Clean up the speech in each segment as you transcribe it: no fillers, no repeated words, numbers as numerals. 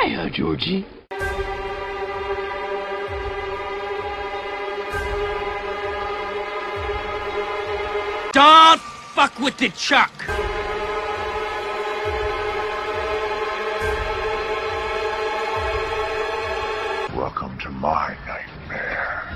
Hiya, Georgie. Don't fuck with the Chuck. Welcome to my nightmare.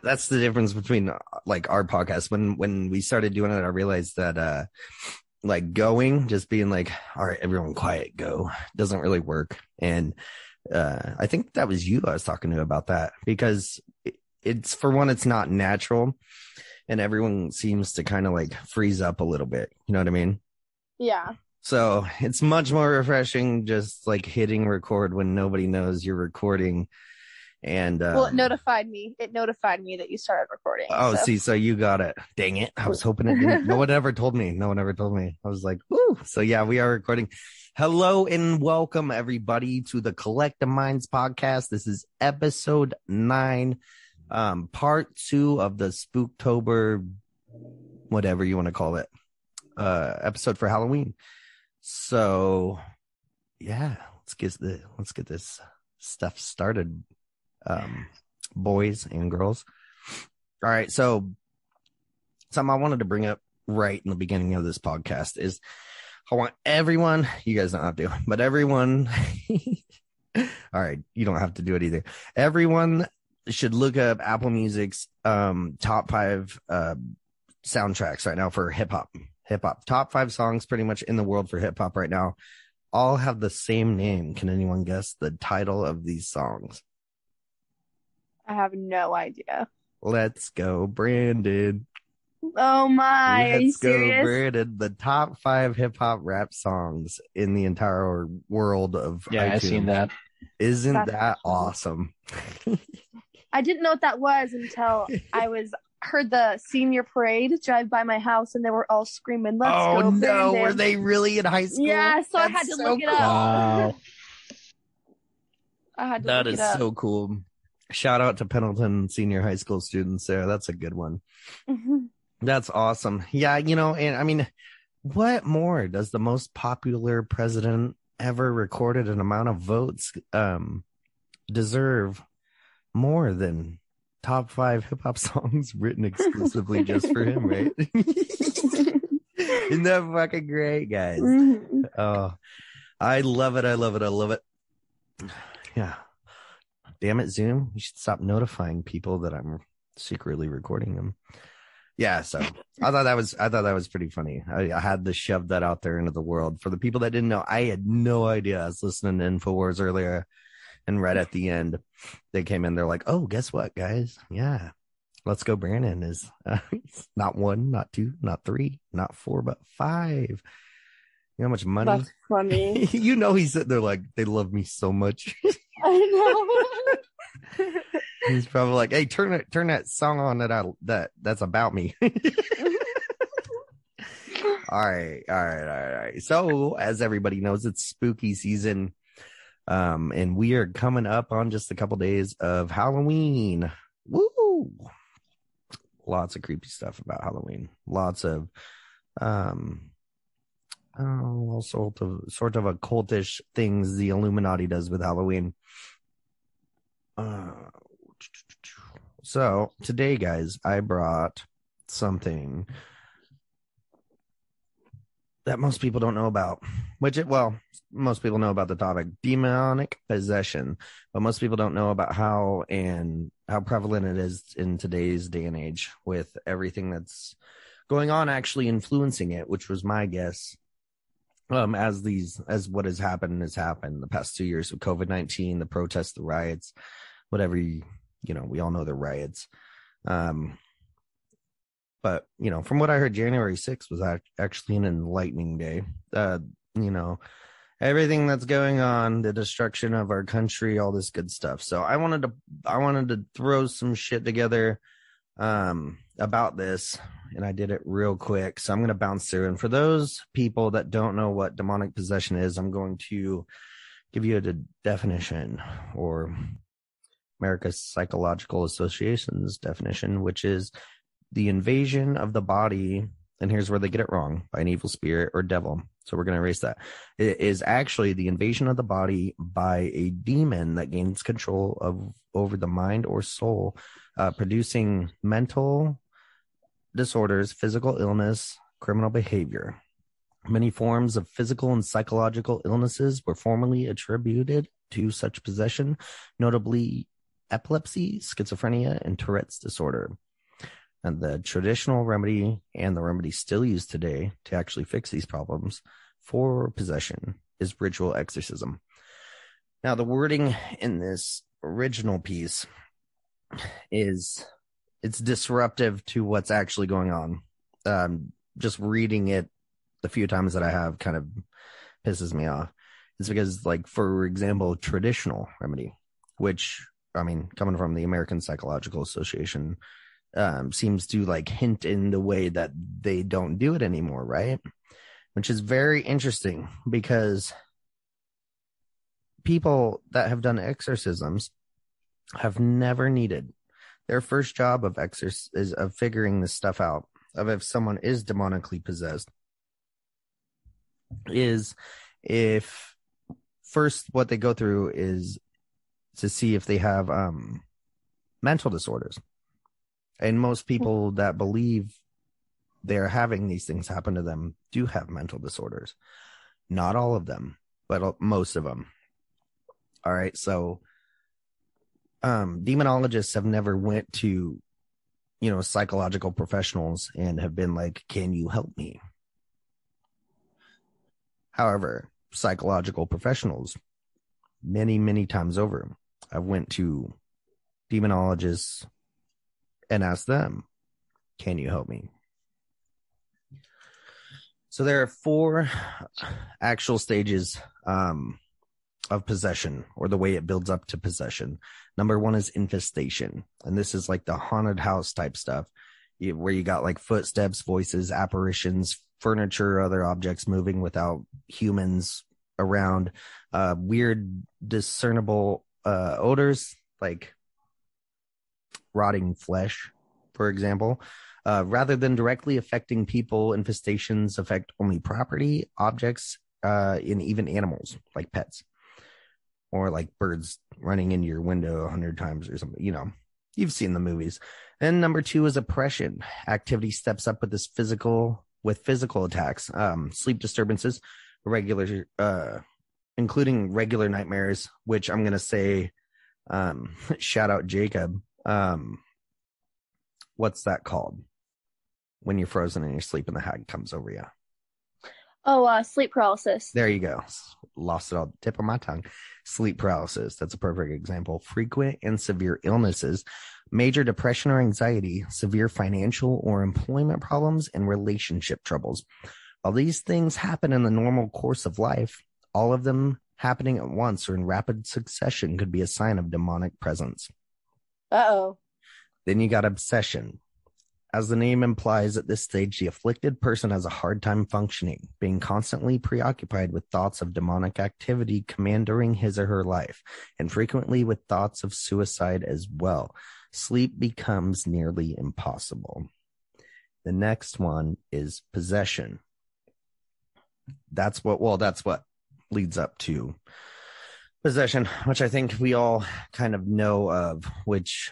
That's the difference between like our podcast. When we started doing it, I realized that like just being like, all right, everyone quiet, go, doesn't really work. And I think that was you I was talking to about that, because it's, for one, it's not natural, and everyone seems to kind of like freeze up a little bit. You know what I mean? Yeah. So it's much more refreshing just like hitting record when nobody knows you're recording. And well, it notified me that you started recording. Oh, see, so you got it. Dang it. I was hoping it didn't. No one ever told me. I was like, whoo. So yeah, we are recording. Hello and welcome everybody to the Collective Minds podcast. This is episode 9, part 2 of the Spooktober, whatever you want to call it, episode for Halloween. So yeah, let's get this stuff started. Boys and girls. All right, so something I wanted to bring up right in the beginning of this podcast is I want everyone, you guys don't have to, but everyone, all right, you don't have to do it either. Everyone should look up Apple Music's top 5 soundtracks right now for hip hop. Top 5 songs pretty much in the world for hip hop right now all have the same name. Can anyone guess the title of these songs? I have no idea. Let's go, Brandon. Oh my, are you serious? Let's go, Brandon. The top 5 hip hop rap songs in the entire world of iTunes. I've seen that. Isn't that awesome? I didn't know what that was until I heard the senior parade drive by my house, and they were all screaming, "Let's go, Brandon." Oh no, were they really in high school? Yeah, so I had to look it up. Wow. I had to That look is it up. so cool. Shout out to Pendleton senior high school students there. That's a good one. Mm-hmm. That's awesome. Yeah, and I mean, what more does the most popular president ever recorded an amount of votes deserve more than top 5 hip hop songs written exclusively just for him, right? Isn't that fucking great, guys? Mm-hmm. Oh, I love it. Yeah. Damn it, Zoom. You should stop notifying people that I'm secretly recording them. Yeah, so I thought that was pretty funny. I had to shove that out there into the world. For the people that didn't know, I had no idea. I was listening to InfoWars earlier, and right at the end, they came in. They're like, "Oh, guess what, guys? Yeah, Let's Go, Brandon is not 1, not 2, not 3, not 4, but 5. You know how much money? That's funny. He's sitting there like, they love me so much. I know. He's probably like, hey, turn that song on that's about me. All right. So as everybody knows, it's spooky season. And we are coming up on just a couple days of Halloween. Woo! Lots of creepy stuff about Halloween. Lots of all sort of occultish things the Illuminati does with Halloween. So today, guys, I brought something that most people don't know about, most people know about the topic, demonic possession, but most people don't know about how prevalent it is in today's day and age, with everything that's going on actually influencing it, which was my guess. As what has happened the past 2 years with COVID-19, the protests, the riots, whatever, we all know the riots. But, from what I heard, January 6th was actually an enlightening day. you know, everything that's going on, the destruction of our country, all this good stuff. So I wanted to throw some shit together about this, and I did it real quick. So I'm going to bounce through. And for those people that don't know what demonic possession is, I'm going to give you a definition, or America's Psychological Association's definition, which is the invasion of the body. And here's where they get it wrong: by an evil spirit or devil. So we're going to erase that. It is actually the invasion of the body by a demon that gains control over the mind or soul, producing mental disorders, physical illness, criminal behavior. Many forms of physical and psychological illnesses were formerly attributed to such possession, notably epilepsy, schizophrenia, and Tourette's disorder. And the traditional remedy, and the remedy still used today to actually fix these problems for possession, is ritual exorcism. Now, the wording in this original piece it's disruptive to what's actually going on. Just reading it the few times that I have kind of pisses me off. It's because, like, for example, traditional remedy, which, I mean, coming from the American Psychological Association, seems to like hint in the way that they don't do it anymore, right? Which is very interesting, because people that have done exorcisms have never needed their first job of is of figuring this stuff out, of if someone is demonically possessed, is if first what they go through is to see if they have mental disorders. And most people that believe they're having these things happen to them do have mental disorders. Not all of them, but most of them. All right. So demonologists have never went to, psychological professionals and have been like, can you help me? However, psychological professionals, many, many times over, I've went to demonologists and ask them, can you help me? So there are 4 actual stages of possession, or the way it builds up to possession. Number 1 is infestation. And this is like the haunted house type stuff, where you got like footsteps, voices, apparitions, furniture, other objects moving without humans around, weird discernible odors, like rotting flesh, for example. Rather than directly affecting people, infestations affect only property, objects, and even animals, like pets, or like birds running into your window 100 times or something. You've seen the movies. And number 2 is oppression. Activity steps up with physical attacks, sleep disturbances, including regular nightmares, which I'm going to say, shout out Jacob. What's that called? When you're frozen in your sleep and the hag comes over you. Oh, sleep paralysis. There you go. Lost it all, tip of my tongue. Sleep paralysis. That's a perfect example. Frequent and severe illnesses, major depression or anxiety, severe financial or employment problems, and relationship troubles. While these things happen in the normal course of life, all of them happening at once or in rapid succession could be a sign of demonic presence. Uh-oh. Then you got obsession. As the name implies, at this stage, the afflicted person has a hard time functioning, being constantly preoccupied with thoughts of demonic activity commanding his or her life, and frequently with thoughts of suicide as well. Sleep becomes nearly impossible. The next one is possession. That's what leads up to possession, which I think we all kind of know of, which,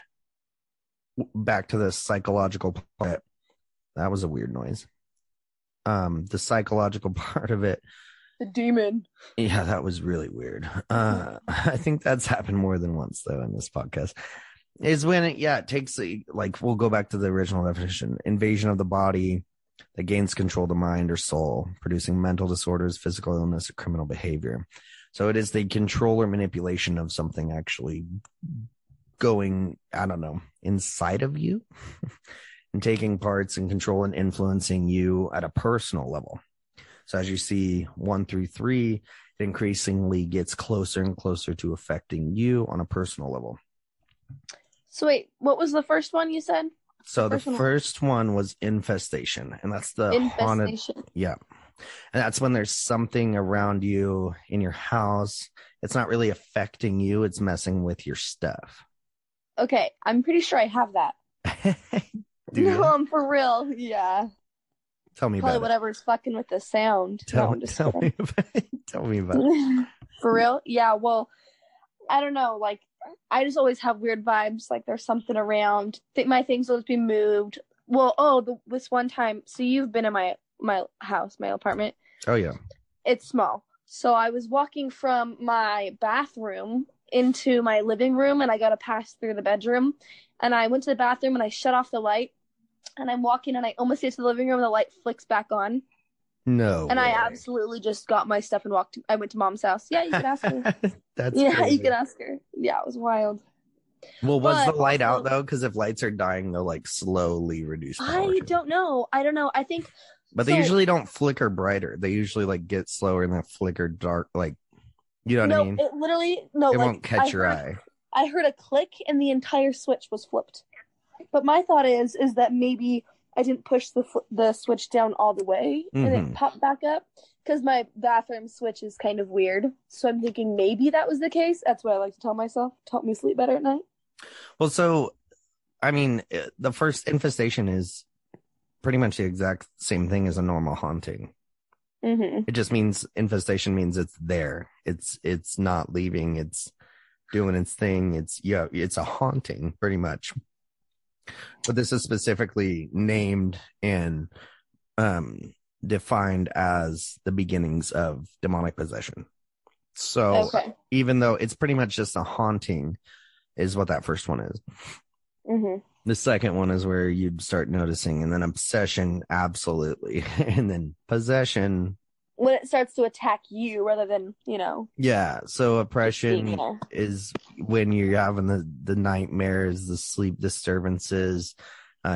back to the psychological part, that was a weird noise. The psychological part of it, the demon. Yeah, that was really weird. I think that's happened more than once though in this podcast. Is when it takes we'll go back to the original definition: invasion of the body that gains control of the mind or soul, producing mental disorders, physical illness, or criminal behavior. So it is the control or manipulation of something actually going, inside of you and taking parts and control and influencing you at a personal level. So as you see 1 through 3, it increasingly gets closer and closer to affecting you on a personal level. So wait, what was the first one you said? So the first one was infestation, and that's the haunted. Yeah. And that's when there's something around you in your house. It's not really affecting you. It's messing with your stuff. Okay. I'm pretty sure I have that. No, for real. Yeah. Tell me Probably about whatever's fucking with the sound. Tell me about it. For real? Yeah. Well, I don't know. Like, I just always have weird vibes. Like, there's something around. My things will just be moved. Well, this one time. So you've been in my house, my apartment. Oh yeah. It's small. So I was walking from my bathroom into my living room, and I got to pass through the bedroom. And I went to the bathroom and I shut off the light. And I'm walking and I almost get to the living room and the light flicks back on. No. And way. I absolutely just got my stuff and walked. I went to Mom's house. Yeah, you can ask her. That's crazy. You can ask her. Yeah, it was wild. Well, was the light out though? Because if lights are dying, they'll like slowly reduce power. I don't know. I think. But they usually don't flicker brighter. They usually like get slower and then flicker dark. Like, you know what I mean? It literally It won't catch your eye. I heard a click and the entire switch was flipped. But my thought is that maybe I didn't push the switch down all the way and it popped back up, because my bathroom switch is kind of weird. So I'm thinking maybe that was the case. That's what I like to tell myself. Help me sleep better at night. Well, so, I mean, the first infestation is pretty much the exact same thing as a normal haunting. It just means infestation means it's there. It's not leaving. It's doing its thing. It's a haunting pretty much. But this is specifically named and defined as the beginnings of demonic possession. So even though it's pretty much just a haunting is what that first one is. The second one is where you'd start noticing, and then obsession, absolutely. And then possession. When it starts to attack you rather than, Yeah. So oppression is when you're having the nightmares, the sleep disturbances,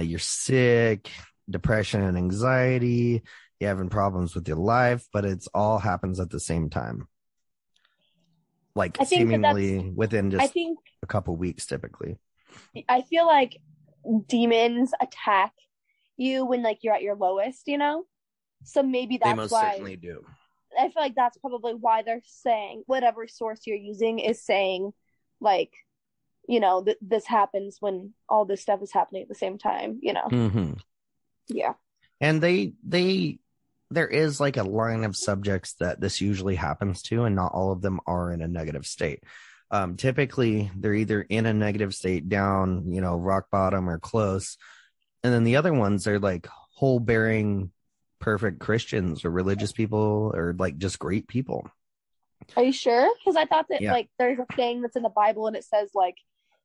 you're sick, depression and anxiety, you're having problems with your life, but it's all happens at the same time. Like seemingly within just a couple weeks, typically. I feel like demons attack you when like you're at your lowest, So maybe that's why. They most certainly do. I feel like that's probably why they're saying, whatever source you're using is saying, like, this happens when all this stuff is happening at the same time, Yeah. And there is like a line of subjects that this usually happens to, and not all of them are in a negative state. Typically, they're either in a negative state, down, rock bottom or close. And then the other ones are like whole bearing, perfect Christians or religious people or like just great people. Are you sure? Because I thought that like there's a thing that's in the Bible and it says like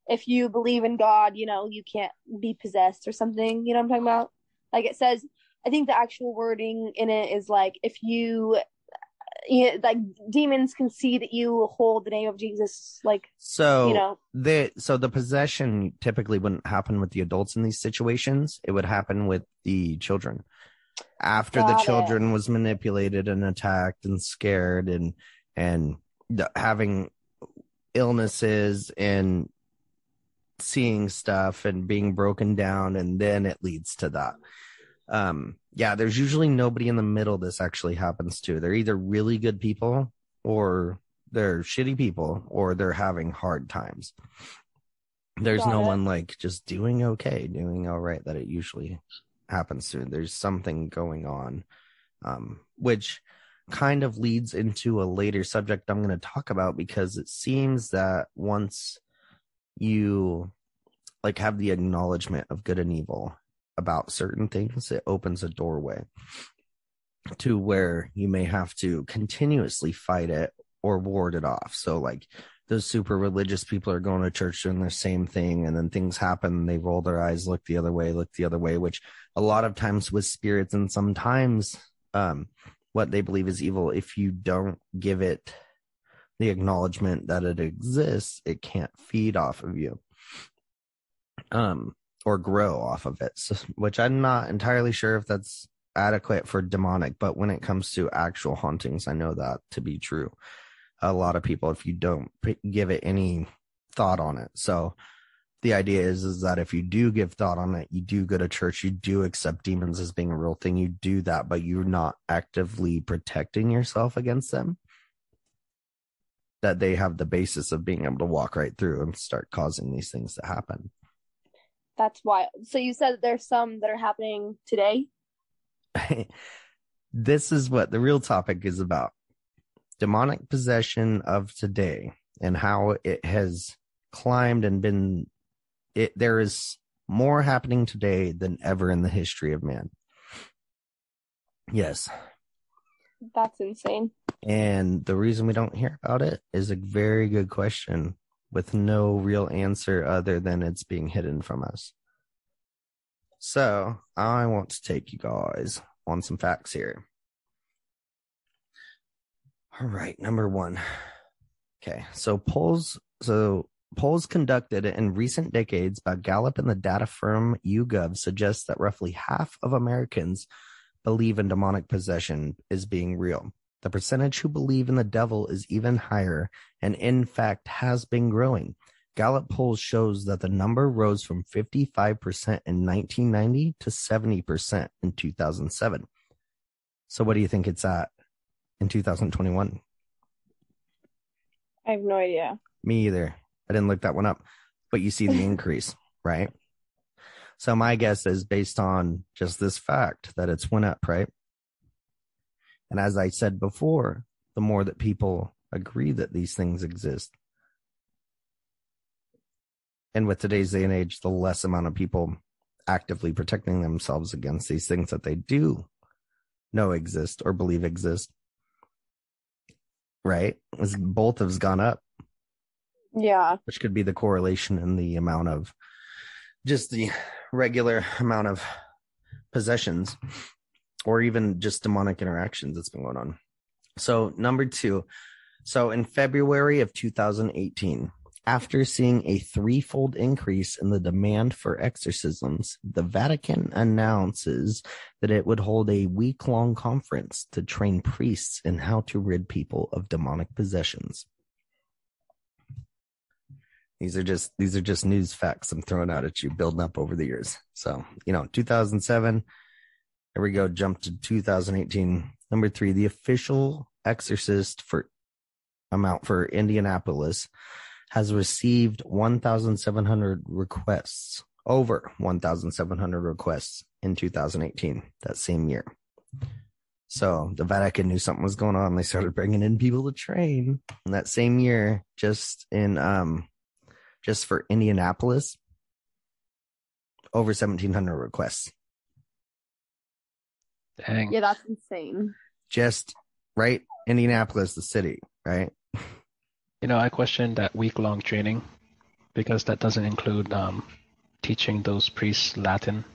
if you believe in God, you can't be possessed or something. You know what I'm talking about? Like it says, I think the actual wording in it is like if you like demons can see that you hold the name of Jesus, like the possession typically wouldn't happen with the adults in these situations. It would happen with the children. After the children was manipulated and attacked and scared and having illnesses and seeing stuff and being broken down, and then it leads to that. There's usually nobody in the middle this actually happens to. They're either really good people or they're shitty people or they're having hard times. There's no one like just doing okay, doing all right that it usually happens to. There's something going on, which kind of leads into a later subject I'm going to talk about, because it seems that once you like have the acknowledgement of good and evil about certain things, it opens a doorway to where you may have to continuously fight it or ward it off. So like those super religious people are going to church doing the same thing, and then things happen, they roll their eyes, look the other way, which a lot of times with spirits, and sometimes what they believe is evil, if you don't give it the acknowledgement that it exists, it can't feed off of you or grow off of it. So, which I'm not entirely sure if that's adequate for demonic, but when it comes to actual hauntings, I know that to be true. A lot of people, if you don't give it any thought on it. So the idea is that if you do give thought on it, you do go to church, you do accept demons as being a real thing, you do that, but you're not actively protecting yourself against them, that they have the basis of being able to walk right through and start causing these things to happen. That's why. So you said there's some that are happening today? This is what the real topic is about. Demonic possession of today and how it has climbed and been there is more happening today than ever in the history of man. Yes. That's insane. And the reason we don't hear about it is a very good question with no real answer other than it's being hidden from us. So I want to take you guys on some facts here. All right, number one. Okay, so polls conducted in recent decades by Gallup and the data firm YouGov suggest that roughly half of Americans believe in demonic possession is being real. The percentage who believe in the devil is even higher and in fact has been growing. Gallup polls shows that the number rose from 55% in 1990 to 70% in 2007. So what do you think it's at in 2021? I have no idea. Me either. I didn't look that one up, but you see the increase, right? So my guess is based on just this fact that it's went up, right? And as I said before, the more that people agree that these things exist, and with today's day and age, the less amount of people actively protecting themselves against these things that they do know exist or believe exist, right? As both have gone up. Yeah. Which could be the correlation in the amount of just the regular amount of possessions or even just demonic interactions that's been going on. So number two, so in February of 2018, after seeing a threefold increase in the demand for exorcisms, the Vatican announces that it would hold a week-long conference to train priests in how to rid people of demonic possessions. These are just news facts I'm throwing out at you, building up over the years. So, 2007, there we go, jump to 2018. Number three, the official exorcist amount for Indianapolis has received 1,700 requests, over 1,700 requests in 2018, that same year. So the Vatican knew something was going on. They started bringing in people to train. And that same year, just for Indianapolis, over 1,700 requests. Dang. Yeah, that's insane. Just, right? Indianapolis, the city, right? I questioned that week-long training because that doesn't include teaching those priests Latin,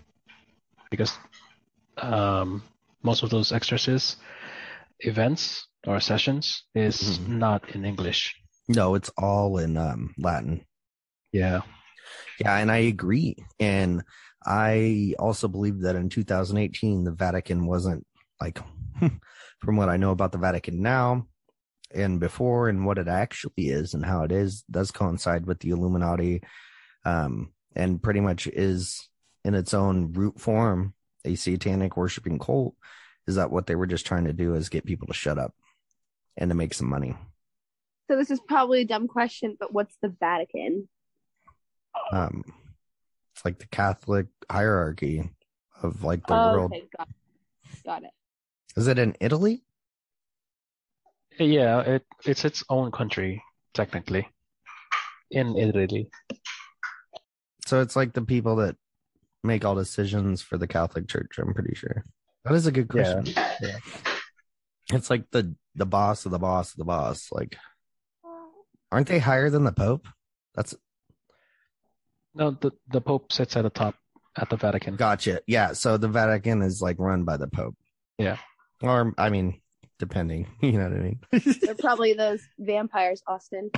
because most of those exorcist events or sessions is not in English. No, it's all in Latin. Yeah. Yeah, and I agree. And I also believe that in 2018, the Vatican wasn't like, from what I know about the Vatican now and before and what it actually is and how it is, does coincide with the Illuminati, and pretty much is in its own root form a satanic worshiping cult. Is that what they were just trying to do, is get people to shut up and to make some money? So this is probably a dumb question, but what's the Vatican? It's like the Catholic hierarchy of like the world. Okay, got it. Is it in Italy? Yeah, it's its own country, technically, in Italy. So it's like the people that make all decisions for the Catholic Church, I'm pretty sure. That is a good question. Yeah. It's like the boss of the boss of the boss. Like, aren't they higher than the Pope? No, the Pope sits at the top at the Vatican. Gotcha. Yeah, so the Vatican is like run by the Pope. Yeah. Or, I mean, depending. You know what I mean? They're probably those vampires, Austin.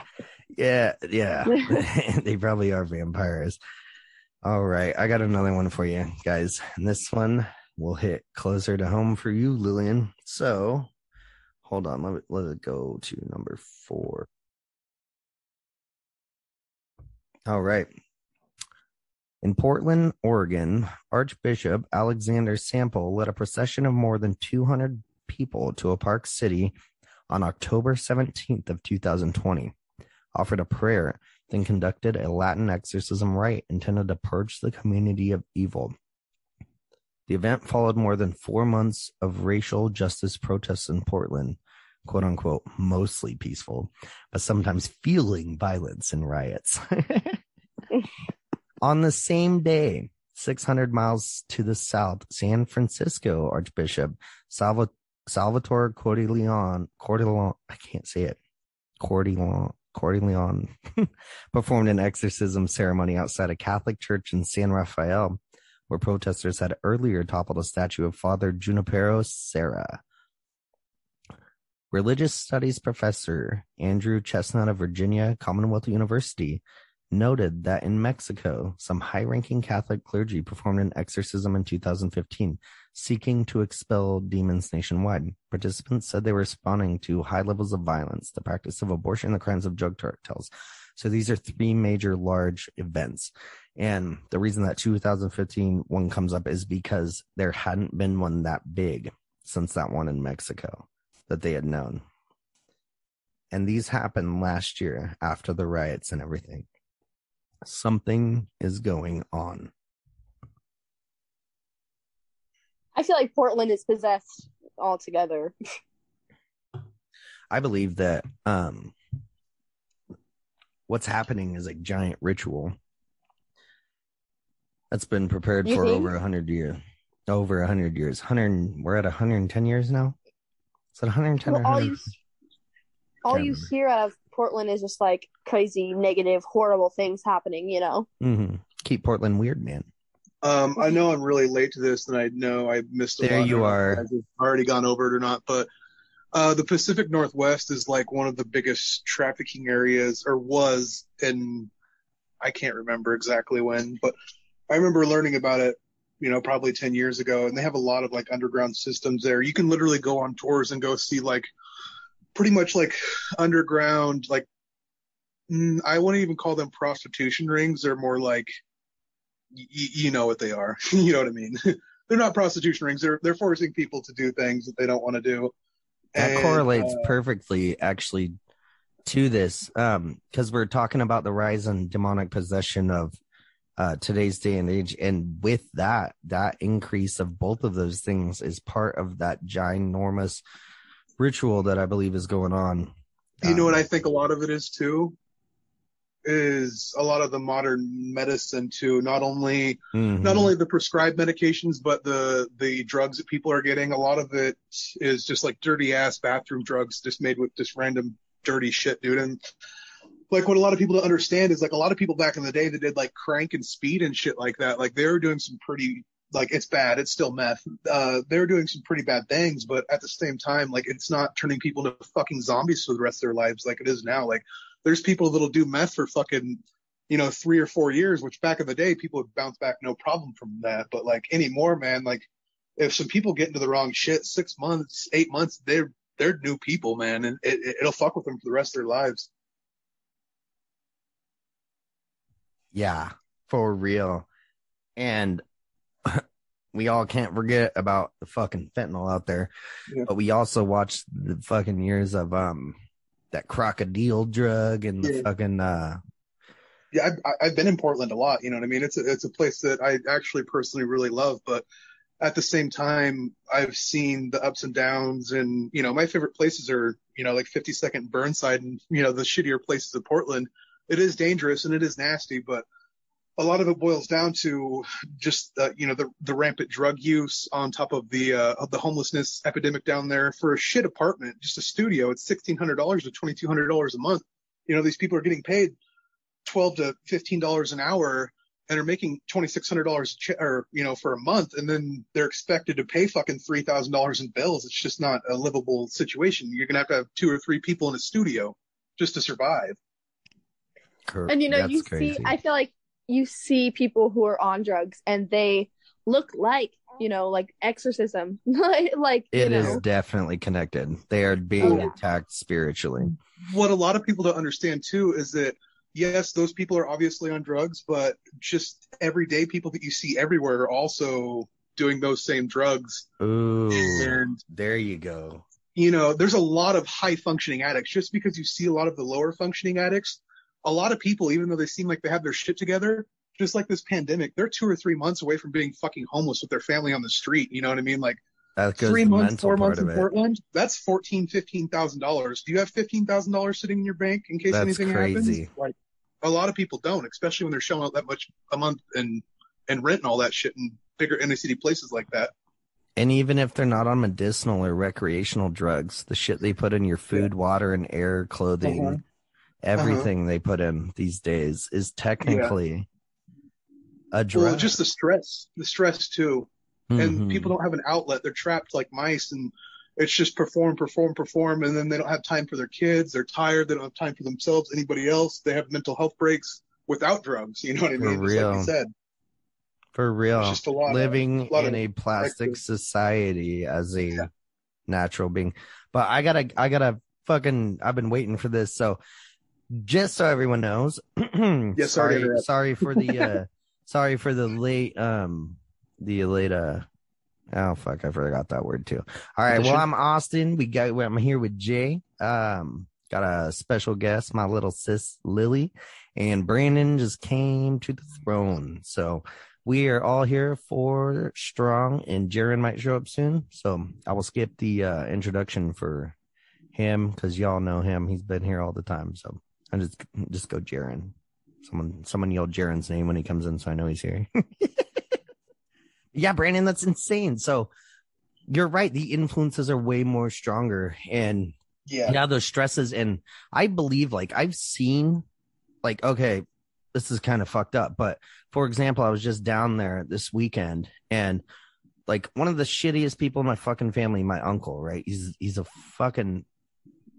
Yeah. They probably are vampires. All right, I got another one for you guys. And this one will hit closer to home for you, Lillian. So, hold on. Let it go to number 4. All right. In Portland, Oregon, Archbishop Alexander Sample led a procession of more than 200 people to a Park City on October 17th of 2020, offered a prayer, then conducted a Latin exorcism rite intended to purge the community of evil. The event followed more than 4 months of racial justice protests in Portland, quote unquote, mostly peaceful, but sometimes fueling violence and riots. On the same day, 600 miles to the south, San Francisco Archbishop Salvatore Cordileone, I can't say it, Cordileone, performed an exorcism ceremony outside a Catholic church in San Rafael, where protesters had earlier toppled a statue of Father Junipero Serra. Religious studies professor Andrew Chestnut of Virginia Commonwealth University noted that in Mexico, some high-ranking Catholic clergy performed an exorcism in 2015, seeking to expel demons nationwide. Participants said they were responding to high levels of violence, the practice of abortion, and the crimes of drug cartels. So these are 3 major large events. And the reason that 2015 one comes up is because there hadn't been one that big since that one in Mexico that they had known. And these happened last year after the riots and everything. Something is going on. I feel like Portland is possessed altogether. I believe that what's happening is a giant ritual that's been prepared for over 100 years. Over 100 years. We're at 110 years now? Is it 110 or 100? All you hear out of Portland is just like crazy, negative, horrible things happening, you know? Mm-hmm. Keep Portland weird, man. I know I'm really late to this, and I know I missed a lot. There you are. I've already gone over it or not, but the Pacific Northwest is like one of the biggest trafficking areas, or was, and I can't remember exactly when, but I remember learning about it, probably 10 years ago, and they have a lot of like underground systems there. You can literally go on tours and go see like pretty much like underground, like I wouldn't even call them prostitution rings. They're more like, you know what they are. You know what I mean? They're not prostitution rings. They're forcing people to do things that they don't want to do. That correlates perfectly, actually, to this, because we're talking about the rise in demonic possession of today's day and age, and with that increase of both of those things is part of that ginormous ritual that I believe is going on. You know what I think a lot of it is too? Is a lot of the modern medicine too, not only the prescribed medications, but the drugs that people are getting. A lot of it is just like dirty ass bathroom drugs, just made with just random dirty shit, dude. And like what a lot of people don't understand is like a lot of people back in the day that did like crank and speed and shit like that, like they were doing some pretty, like it's bad, it's still meth. They were doing some pretty bad things, but at the same time, like it's not turning people into fucking zombies for the rest of their lives like it is now. Like there's people that'll do meth for fucking, 3 or 4 years, which back in the day, people would bounce back no problem from that. But like anymore, man, like if some people get into the wrong shit, 6 months, 8 months, they're new people, man. And it'll fuck with them for the rest of their lives. Yeah, for real. And we all can't forget about the fucking fentanyl out there. Yeah. But we also watched the fucking years of, that crocodile drug and the fucking yeah, I've been in Portland a lot, you know what I mean? It's a place that I actually personally really love, but at the same time I've seen the ups and downs, and my favorite places are like 52nd Burnside and the shittier places of Portland. It is dangerous and it is nasty, but a lot of it boils down to just the rampant drug use on top of the homelessness epidemic down there. For a shit apartment, just a studio, it's $1,600 to $2,200 a month. These people are getting paid $12 to $15 an hour and are making $2,600 for a month, and then they're expected to pay fucking $3,000 in bills. It's just not a livable situation. You're gonna have to have 2 or 3 people in a studio just to survive. And I feel like you see people who are on drugs and they look like like exorcism. Like, it is definitely connected. They are being attacked spiritually. What a lot of people don't understand too is that, yes, those people are obviously on drugs, but just everyday people that you see everywhere are also doing those same drugs. Ooh, and there you go. There's a lot of high functioning addicts. Just because you see a lot of the lower functioning addicts, a lot of people, even though they seem like they have their shit together, just like this pandemic, they're 2 or 3 months away from being fucking homeless with their family on the street. You know what I mean? Like, that 3 months, 4 months in Portland, that's $14,000-$15,000. Do you have $15,000 sitting in your bank in case anything happens? Like, a lot of people don't, especially when they're shelling out that much a month and rent and all that shit in bigger inner city places like that. And even if they're not on medicinal or recreational drugs, the shit they put in your food, water, and air, clothing, everything they put in these days is technically a drug. Well, just the stress too. And people don't have an outlet. They're trapped like mice, and it's just perform, and then they don't have time for their kids. They're tired. They don't have time for themselves, anybody else. They have mental health breaks without drugs. You know what I mean? Just like you said. For real. It's just a lot living in a plastic society as a natural being. But I gotta I've been waiting for this. So just so everyone knows, sorry for the late oh fuck, I forgot that word too. All right, well, I'm Austin. I'm here with Jay. Got a special guest, my little sis Lily, and Brandon just came to the throne. So we are all here for Strong, and Jaron might show up soon. So I will skip the introduction for him because y'all know him. He's been here all the time. So I just go Jaron. Someone yelled Jaron's name when he comes in, so I know he's here. Yeah, Brandon, that's insane. So you're right. The influences are way more stronger. And those stresses. And I believe, like, I've seen, like, okay, this is kind of fucked up. But for example, I was just down there this weekend, and like one of the shittiest people in my fucking family, my uncle, right? He's a fucking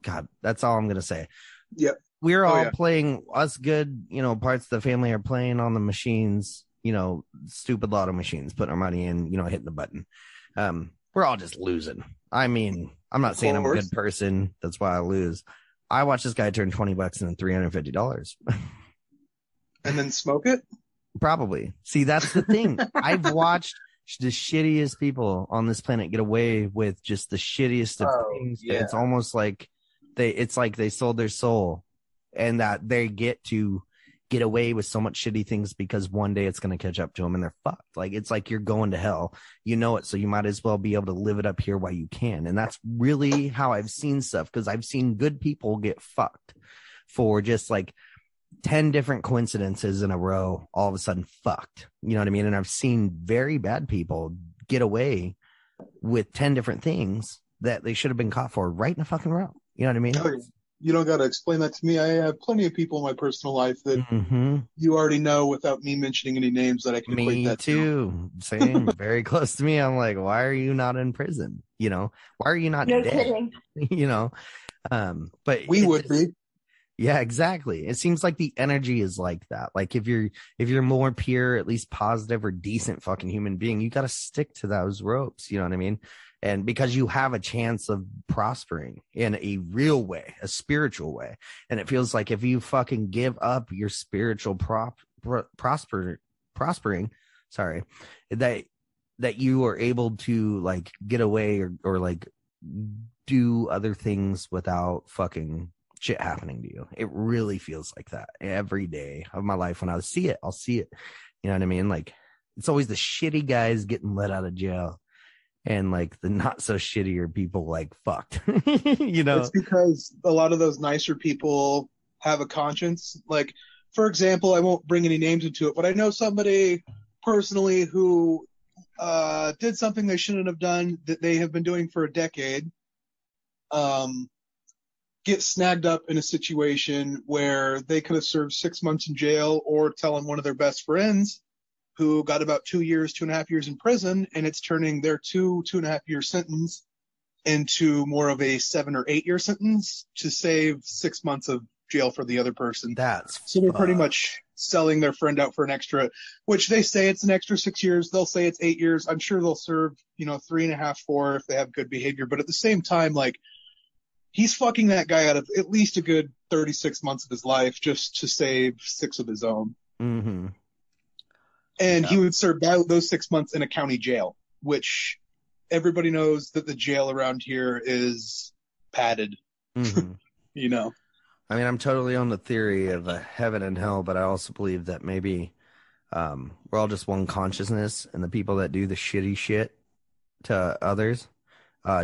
God. That's all I'm going to say. Yep. We're all playing, us good, parts of the family are playing on the machines, stupid lotto machines, putting our money in, hitting the button. We're all just losing. I mean, I'm not saying I'm a good person. That's why I lose. I watched this guy turn $20 into $350. And then smoke it? Probably. See, that's the thing. I've watched the shittiest people on this planet get away with just the shittiest of things. Yeah. It's almost like they sold their soul, and that they get away with so much shitty things because one day it's going to catch up to them and they're fucked. Like, it's like you're going to hell, so you might as well be able to live it up here while you can. And that's really how I've seen stuff, because I've seen good people get fucked for just like 10 different coincidences in a row, all of a sudden fucked. You know what I mean? And I've seen very bad people get away with 10 different things that they should have been caught for right in a fucking row. You know what I mean? Oh, you don't got to explain that to me. I have plenty of people in my personal life that you already know without me mentioning any names that I can equate that to. Me too. Same. Very close to me. I'm like, why are you not in prison? Why are you not dead? Kidding. But we would be. Yeah, exactly. It seems like the energy is like that. Like if you're more pure, at least positive or decent fucking human being, you got to stick to those ropes. You know what I mean? And because you have a chance of prospering in a real way, a spiritual way. And it feels like if you fucking give up your spiritual prospering, that you are able to like get away or like do other things without fucking shit happening to you. It really feels like that every day of my life. When I'll see it. You know what I mean? Like, it's always the shitty guys getting let out of jail, and like the not so shittier people like fucked. It's because a lot of those nicer people have a conscience. Like, for example, I won't bring any names into it, but I know somebody personally who did something they shouldn't have done, that they have been doing for a decade. Get snagged up in a situation where they could have served 6 months in jail, or telling one of their best friends who got about 2 years, 2.5 years in prison, and it's turning their 2.5 year sentence into more of a 7 or 8 year sentence to save 6 months of jail for the other person. So they're pretty much selling their friend out for an extra, which they say it's an extra 6 years. They'll say it's 8 years. I'm sure they'll serve, 3.5, 4 if they have good behavior. But at the same time, like, he's fucking that guy out of at least a good 36 months of his life just to save 6 of his own. Mm-hmm. And he would serve those 6 months in a county jail, which everybody knows that the jail around here is padded. Mm-hmm. I mean, I'm totally on the theory of a heaven and hell, but I also believe that maybe we're all just one consciousness, and the people that do the shitty shit to others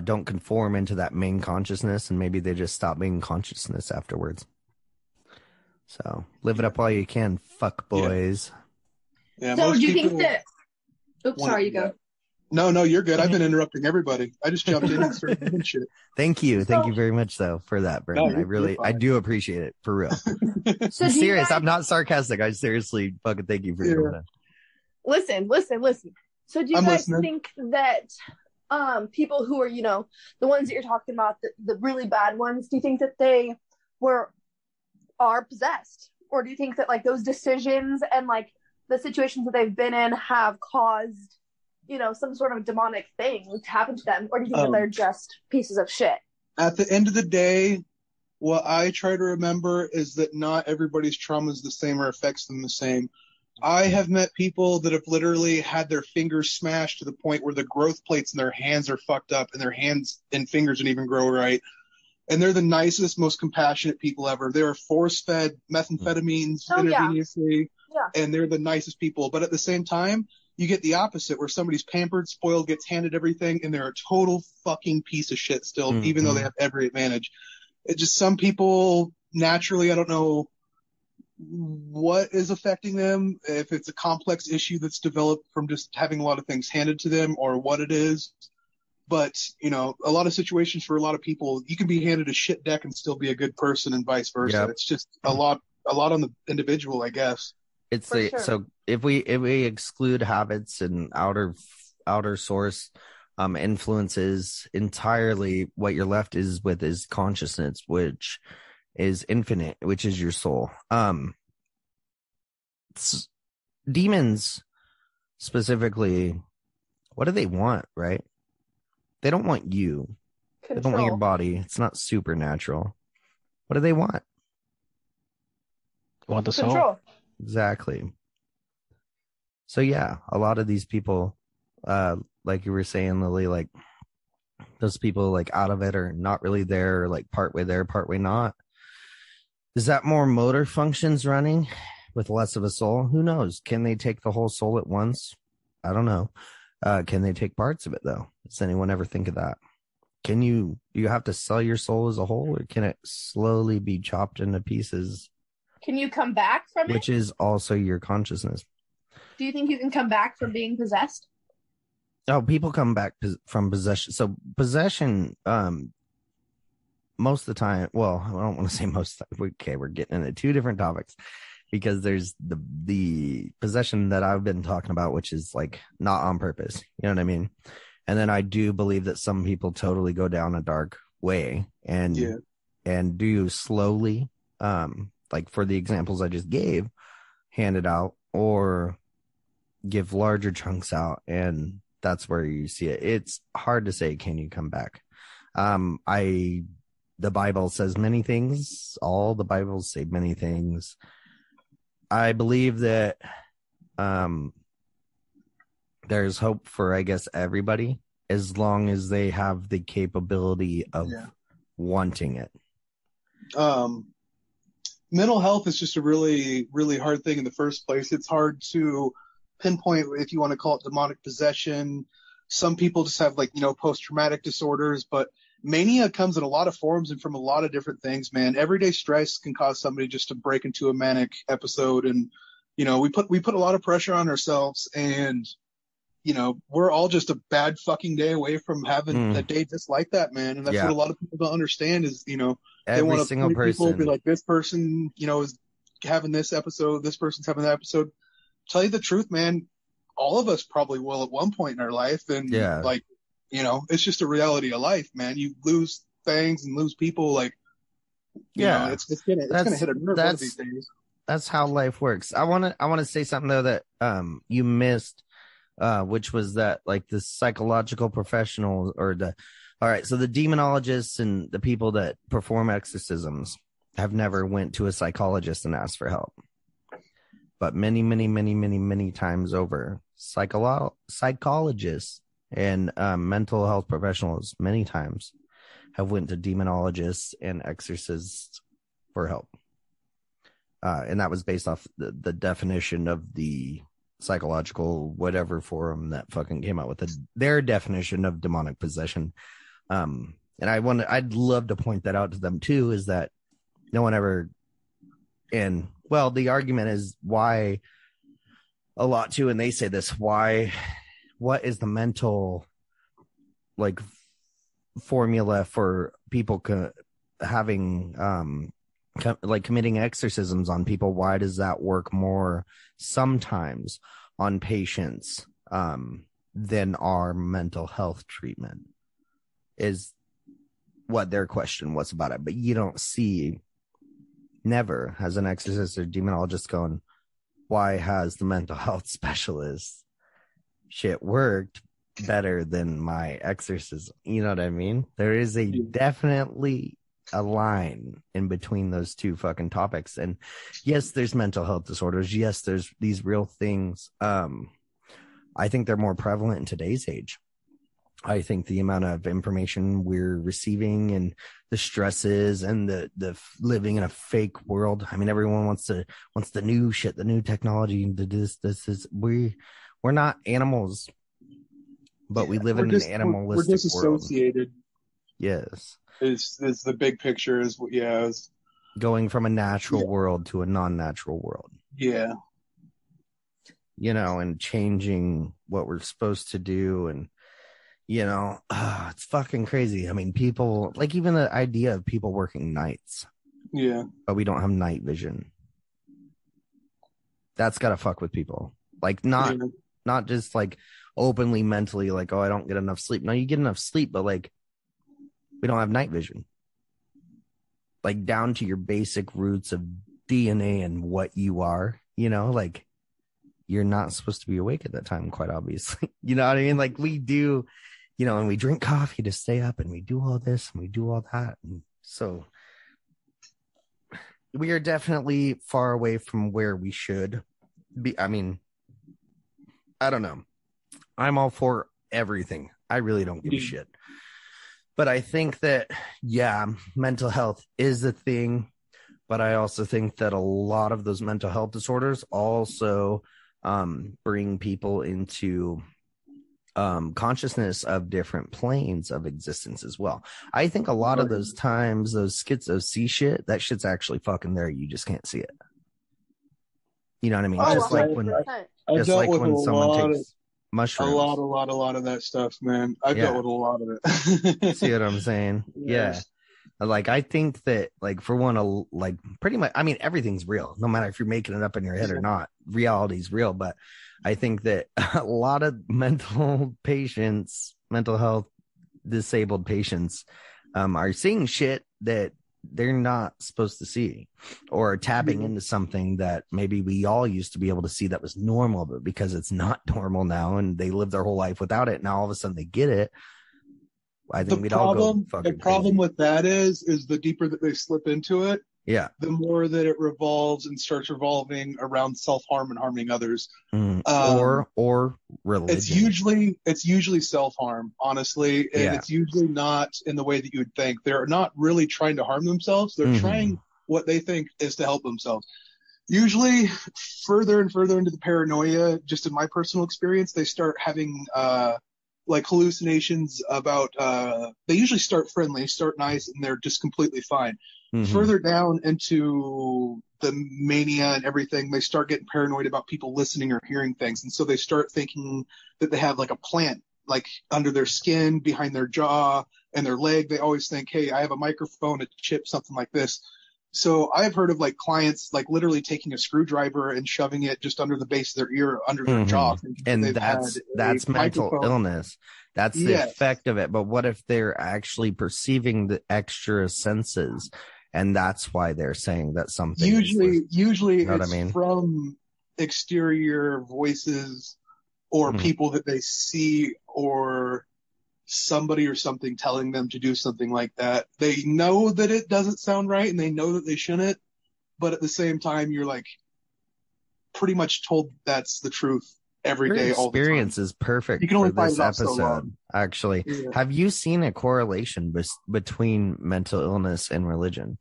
don't conform into that main consciousness, and maybe they just stop being consciousness afterwards. So live it up while you can, fuck boys. Yeah, so do you think that... Oops, sorry, you go. No, you're good. I've been interrupting everybody. I just jumped in and started doing shit. Thank you very much, though, for that, Brandon. I do appreciate it, for real. So I'm serious. I'm not sarcastic. I seriously fucking thank you for doing that. Listen. So do you guys think that people who are, the ones that you're talking about, the really bad ones, do you think that they are possessed? Or do you think that, like, those decisions and, like, the situations that they've been in have caused, some sort of demonic thing to happen to them? Or do you think that they're just pieces of shit? At the end of the day, what I try to remember is that not everybody's trauma is the same or affects them the same. I have met people that have literally had their fingers smashed to the point where the growth plates in their hands are fucked up and their hands and fingers don't even grow right. And they're the nicest, most compassionate people ever. They are force-fed methamphetamines intravenously, and they're the nicest people. But at the same time, you get the opposite, where somebody's pampered, spoiled, gets handed everything, and they're a total fucking piece of shit still, even though they have every advantage. It's just some people, naturally, I don't know what is affecting them, if it's a complex issue that's developed from just having a lot of things handed to them or what it is. But, a lot of situations for a lot of people, you can be handed a shit deck and still be a good person and vice versa. Yep. It's just a lot on the individual, I guess. So if we exclude habits and outer source influences entirely, what you're left with is consciousness, which is infinite, which is your soul. Demons specifically, what do they want, right? They don't want you. Control. They don't want your body. It's not supernatural. What do they want? They want the soul. Control. Exactly. So yeah, a lot of these people, like you were saying, Lily, like those people like out of it or not really there, or like partway there, partway not. Is that more motor functions running with less of a soul? Who knows? Can they take the whole soul at once? I don't know. Can they take parts of it though? Does anyone ever think of that? Do you have to sell your soul as a whole, or can it slowly be chopped into pieces? Can you come back from it? Which is also your consciousness. Do you think you can come back from being possessed? Oh, people come back from possession. So possession, most of the time, well, I don't want to say most of the time. Okay, we're getting into two different topics, because there's the possession that I've been talking about, which is like not on purpose. You know what I mean? And then I do believe that some people totally go down a dark way and do slowly, like for the examples I just gave, hand it out or give larger chunks out. And that's where you see it. It's hard to say, can you come back? The Bible says many things. All the Bibles say many things. I believe that there's hope for, I guess, everybody, as long as they have the capability of wanting it. Mental health is just a really, really hard thing in the first place. It's hard to pinpoint if you want to call it demonic possession. Some people just have post-traumatic disorders, but mania comes in a lot of forms and from a lot of different things, man. Everyday stress can cause somebody just to break into a manic episode. And, we put a lot of pressure on ourselves, and, we're all just a bad fucking day away from having a day just like that, man. And that's what a lot of people don't understand is, they want to point people, be like, this person, is having this episode, this person's having that episode. Tell you the truth, man, all of us probably will at one point in our life. And it's just a reality of life, man. You lose things and lose people. Like, It's gonna hit a nerve one of these days. That's how life works. I want to say something though that you missed, which was that like the psychological professionals all right, so the demonologists and the people that perform exorcisms have never went to a psychologist and asked for help. But many, many, many, many, many times over, psychologists and mental health professionals many times have went to demonologists and exorcists for help. And that was based off the definition of the psychological whatever forum that fucking came out with their definition of demonic possession. And I'd love to point that out to them too, is that no one ever, and well, the argument is why a lot too, and they say this, what is the mental like formula for people having like committing exorcisms on people? Why does that work more sometimes on patients than our mental health treatment, is what their question was about it. But you don't see, never has an exorcist or demonologist going, why has the mental health specialist shit worked better than my exorcism? You know what I mean? There is definitely a line in between those two fucking topics. And yes, there's mental health disorders. Yes, there's these real things. I think they're more prevalent in today's age. I think the amount of information we're receiving and the stresses and the living in a fake world. I mean, everyone wants the new shit, the new technology. This is we're not animals, but we live in an animalistic we're disassociated. world. Yes. Is the big picture is going from a natural world to a non-natural world. Yeah. You know, and changing what we're supposed to do. And, you know, it's fucking crazy. I mean, people, like even the idea of people working nights. Yeah. But we don't have night vision. That's got to fuck with people. Like not just like openly mentally like, oh, I don't get enough sleep. No, you get enough sleep, but like we don't have night vision. Like down to your basic roots of DNA and what you are, you know, like you're not supposed to be awake at that time, quite obviously. You know what I mean? Like we do, you know, and we drink coffee to stay up and we do all this and we do all that. And so we are definitely far away from where we should be. I mean, I don't know. I'm all for everything. I really don't give a shit. But I think that, yeah, mental health is a thing. But I also think that a lot of those mental health disorders also bring people into consciousness of different planes of existence as well. I think a lot of those times, those schizo see shit, that shit's actually fucking there. You just can't see it. You know what I mean? Just like when someone takes mushrooms. A lot of that stuff, man. I've dealt with a lot of it. See what I'm saying? Yes. Yeah. Like, I think that, like, for one, like, pretty much, I mean, everything's real, no matter if you're making it up in your head or not. Reality's real. But I think that a lot of mental health disabled patients are seeing shit that they're not supposed to see, or tapping into something that maybe we all used to be able to see that was normal, but because it's not normal now and they live their whole life without it, now all of a sudden they get it. I think we'd all go fucking The problem crazy. with that is the deeper that they slip into it, yeah, the more that it revolves and starts revolving around self-harm and harming others. Or religion. It's usually self-harm, honestly, and it's usually not in the way that you would think. They're not really trying to harm themselves. They're trying what they think is to help themselves. Usually, further and further into the paranoia, just in my personal experience, they start having like hallucinations about they usually start friendly, start nice, and they're just completely fine. Further down into the mania and everything, they start getting paranoid about people listening or hearing things, and so they start thinking that they have like a plant like under their skin, behind their jaw and their leg. They always think, hey, I have a microphone, a chip, something like this. So I've heard of like clients like literally taking a screwdriver and shoving it just under the base of their ear, under their jaw. And that's mental illness. That's the effect of it. But what if they're actually perceiving the extra senses and that's why they're saying that something. Usually you know it's from exterior voices or people that they see or somebody or something telling them to do something like that. They know that it doesn't sound right and they know that they shouldn't, but at the same time, you're like pretty much told that's the truth every day, all the time. Experience is perfect you can only for this find it episode. So actually, have you seen a correlation between mental illness and religion?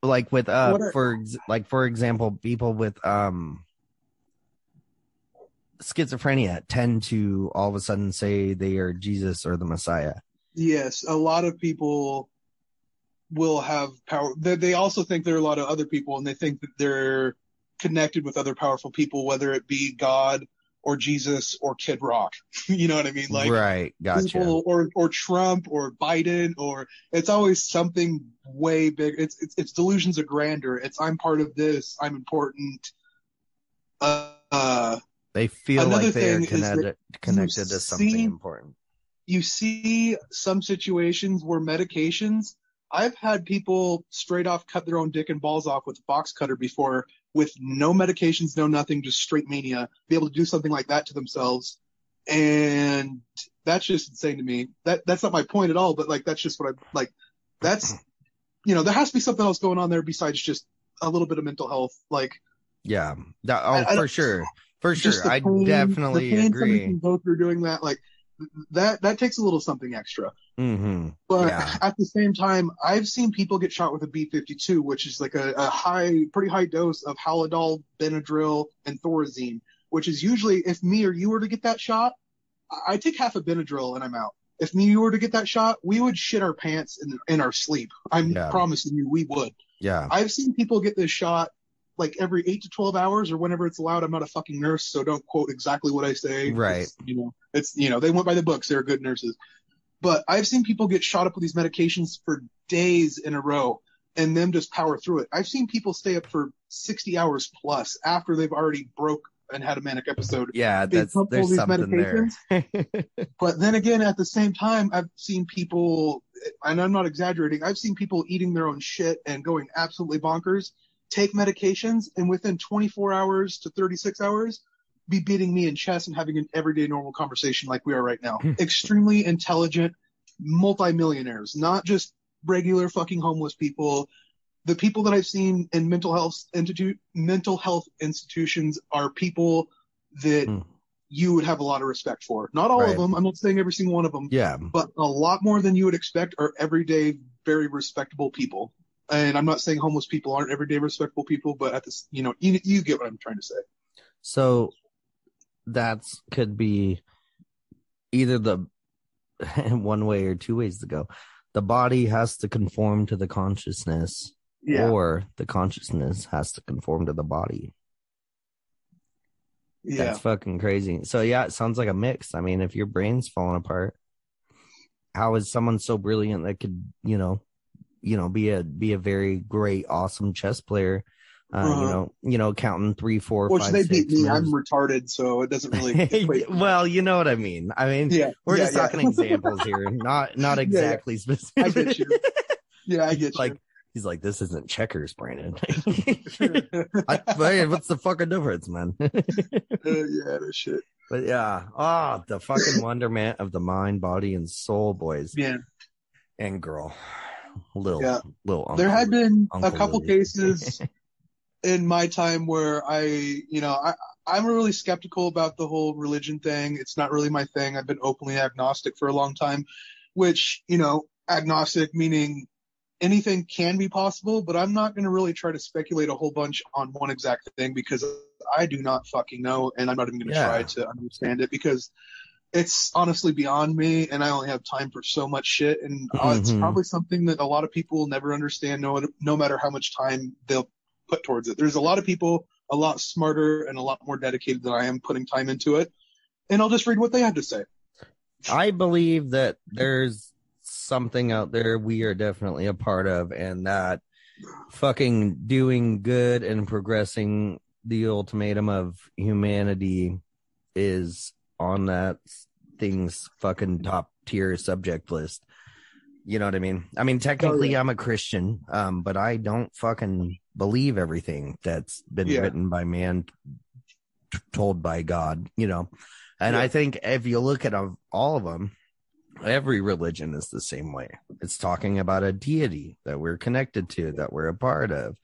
Like with for example, people with schizophrenia tend to all of a sudden say they are Jesus or the Messiah. Yes, a lot of people will have power. They also think there are a lot of other people, and they think that they're connected with other powerful people, whether it be God or Jesus or Kid Rock. You know what I mean? Like, right, gotcha. People or Trump or Biden, or it's always something way big. It's delusions of grandeur. It's I'm part of this. I'm important. They feel like they are connected to something important. You see some situations where medications, I've had people straight off cut their own dick and balls off with a box cutter before with no medications, no nothing, just straight mania, be able to do something like that to themselves. And that's just insane to me. That's not my point at all, but like, that's just what I like. That's, there has to be something else going on there besides just a little bit of mental health. Like, yeah, for sure. For sure. I definitely agree. Can go through doing that. Like that takes a little something extra. Mm-hmm. But at the same time, I've seen people get shot with a B-52, which is like a pretty high dose of Halidol, Benadryl, and Thorazine, which is usually, if me or you were to get that shot, I take half a Benadryl and I'm out. If me or you were to get that shot, we would shit our pants in our sleep. I'm promising you we would. Yeah. I've seen people get this shot like every 8 to 12 hours or whenever it's allowed. I'm not a fucking nurse, so don't quote exactly what I say. Right. It's they went by the books. They're good nurses. But I've seen people get shot up with these medications for days in a row and them just power through it. I've seen people stay up for 60 hours plus after they've already broke and had a manic episode. Yeah, there's something there. But then again, at the same time, I've seen people, and I'm not exaggerating, I've seen people eating their own shit and going absolutely bonkers, take medications, and within 24 hours to 36 hours, be beating me in chess and having an everyday normal conversation like we are right now. Extremely intelligent multimillionaires, not just regular fucking homeless people. The people that I've seen in mental health institutions are people that you would have a lot of respect for. Not all of them. I'm not saying every single one of them. Yeah. But a lot more than you would expect are everyday, very respectable people. And I'm not saying homeless people aren't everyday respectable people, but at this, you get what I'm trying to say. So that could be either the one way or two ways to go. The body has to conform to the consciousness, or the consciousness has to conform to the body. Yeah. That's fucking crazy. So yeah, it sounds like a mix. I mean, if your brain's falling apart, how is someone so brilliant that could, be a very great, awesome chess player? Counting 3, 4, 5, 6. Which they beat me. I'm retarded, so it doesn't really equate. Well, you know what I mean. I mean, we're just talking examples here, not exactly specific. I get you. Yeah, I get you. He's like, this isn't checkers, Brandon. What's the fucking difference, man? That shit. But yeah, the fucking wonderment of the mind, body, and soul, boys. Yeah. And girl. Little uncle, there had been a couple cases in my time where I'm really skeptical about the whole religion thing. It's not really my thing. I've been openly agnostic for a long time, which, agnostic meaning anything can be possible, but I'm not going to really try to speculate a whole bunch on one exact thing because I do not fucking know, and I'm not even going to try to understand it because it's honestly beyond me, and I only have time for so much shit, and it's probably something that a lot of people will never understand, no matter how much time they'll put towards it. There's a lot of people a lot smarter and a lot more dedicated than I am putting time into it, and I'll just read what they have to say. I believe that there's something out there we are definitely a part of, and that fucking doing good and progressing the ultimatum of humanity is on that thing's fucking top tier subject list. You know what I mean? I mean, technically I'm a Christian, but I don't fucking believe everything that's been written by man, told by God, you know? And I think if you look at all of them, every religion is the same way. It's talking about a deity that we're connected to, that we're a part of.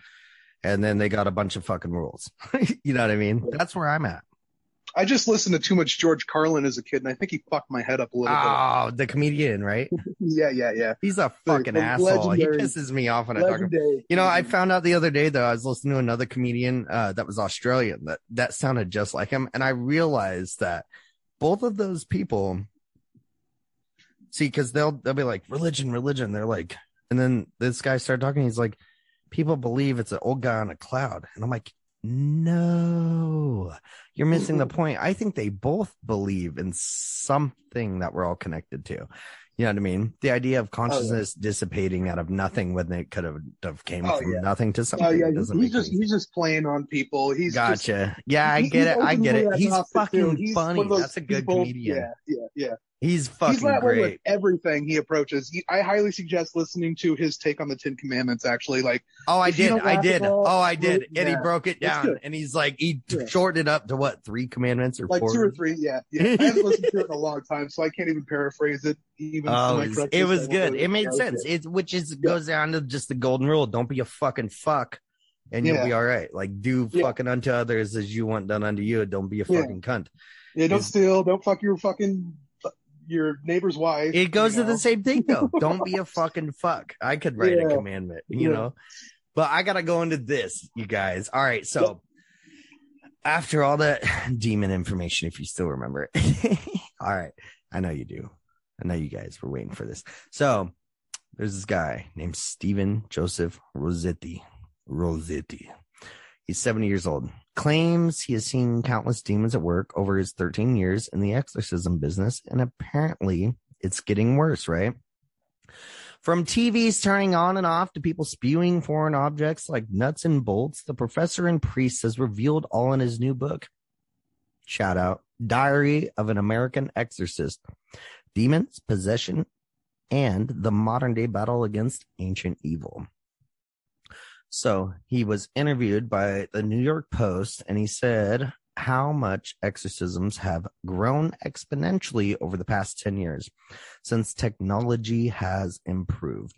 And then they got a bunch of fucking rules. You know what I mean? That's where I'm at. I just listened to too much George Carlin as a kid, and I think he fucked my head up a little bit. Oh, the comedian, right? Yeah. He's a fucking asshole. He pisses me off when I talk about him. You know, I found out the other day, though, I was listening to another comedian that was Australian that sounded just like him. And I realized that both of those people, see, because they'll be like, religion. They're like, and then this guy started talking. He's like, people believe it's an old guy on a cloud. And I'm like, no, you're missing the point. I think they both believe in something that we're all connected to. You know what I mean? The idea of consciousness dissipating out of nothing when it could have came from nothing to something. He's just playing on people. He's gotcha. I get it. He's fucking funny. That's a good comedian. Yeah. He's fucking that great. way with everything he approaches. I highly suggest listening to his take on the 10 Commandments, actually. Like, I did. And he broke it down. And he's like, he shortened it up to what, 3 commandments or 4? Like 2 or 3, yeah. I haven't listened to it in a long time, so I can't even paraphrase it. It was good. It made sense. Goes down to just the golden rule. Don't be a fucking fuck. And you'll be all right. Like, do fucking unto others as you want done unto you. Don't be a fucking cunt. Yeah, don't steal. Don't fuck your neighbor's wife. It goes to the same thing, though. Don't be a fucking fuck. I could write a commandment, you know? But I got to go into this, you guys. All right. So after all that demon information, if you still remember it. All right. I know you do. I know you guys were waiting for this. So there's this guy named Stephen Joseph Rossetti. He's 70 years old. Claims he has seen countless demons at work over his 13 years in the exorcism business, and apparently it's getting worse, right? From TVs turning on and off to people spewing foreign objects like nuts and bolts, the professor and priest has revealed all in his new book. Shout out, Diary of an American Exorcist: Demons, Possession, and the Modern Day Battle Against Ancient Evil. So he was interviewed by the New York Post, and he said how much exorcisms have grown exponentially over the past 10 years since technology has improved.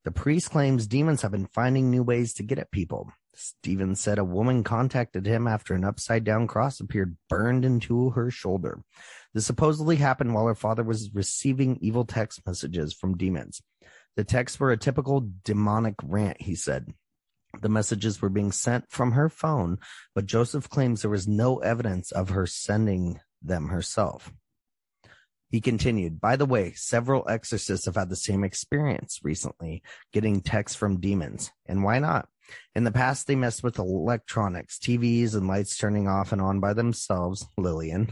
The priest claims demons have been finding new ways to get at people. Stephen said a woman contacted him after an upside-down cross appeared burned into her shoulder. This supposedly happened while her father was receiving evil text messages from demons. The texts were a typical demonic rant, he said. The messages were being sent from her phone, but Joseph claims there was no evidence of her sending them herself. He continued, by the way, several exorcists have had the same experience recently, getting texts from demons. And why not? In the past, they messed with electronics, TVs, and lights turning off and on by themselves. Lillian.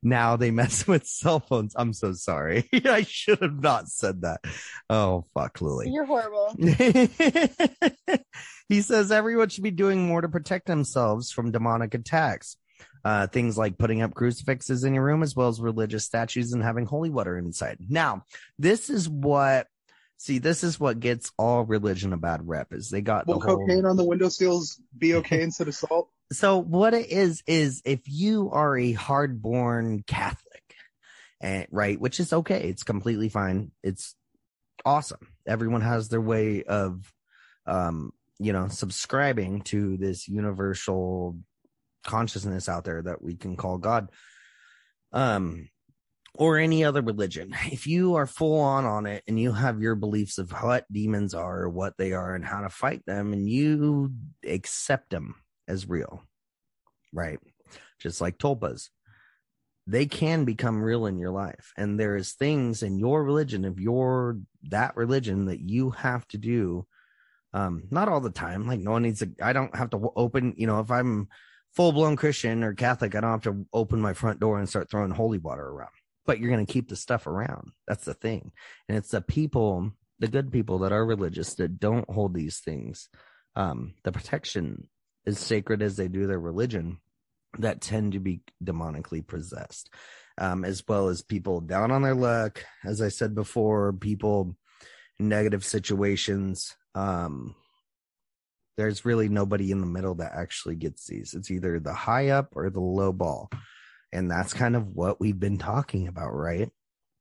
Now they mess with cell phones. I'm so sorry. I should have not said that. Oh, fuck, Lily. You're horrible. He says everyone should be doing more to protect themselves from demonic attacks. Things like putting up crucifixes in your room, as well as religious statues and having holy water inside. Now, this is what gets all religion a bad rep, is they got cocaine on the windowsills be okay instead of salt? So what it is if you are a hard-born Catholic, right, which is okay, it's completely fine, it's awesome. Everyone has their way of, subscribing to this universal consciousness out there that we can call God, or any other religion. If you are full on it and you have your beliefs of what demons are, or what they are, and how to fight them, and you accept them as real, right? Just like tulpas, they can become real in your life. And there is things in your religion, if you're that religion, that you have to do, not all the time. Like, no one needs to, I don't have to open, if I'm full-blown Christian or Catholic, I don't have to open my front door and start throwing holy water around. But you're going to keep the stuff around. That's the thing. And it's the people, the good people that are religious, that don't hold these things. The protection as sacred as they do their religion, that tend to be demonically possessed. as well as people down on their luck. As I said before, people in negative situations. There's really nobody in the middle that actually gets these. It's either the high up or the low ball. And that's kind of what we've been talking about, right?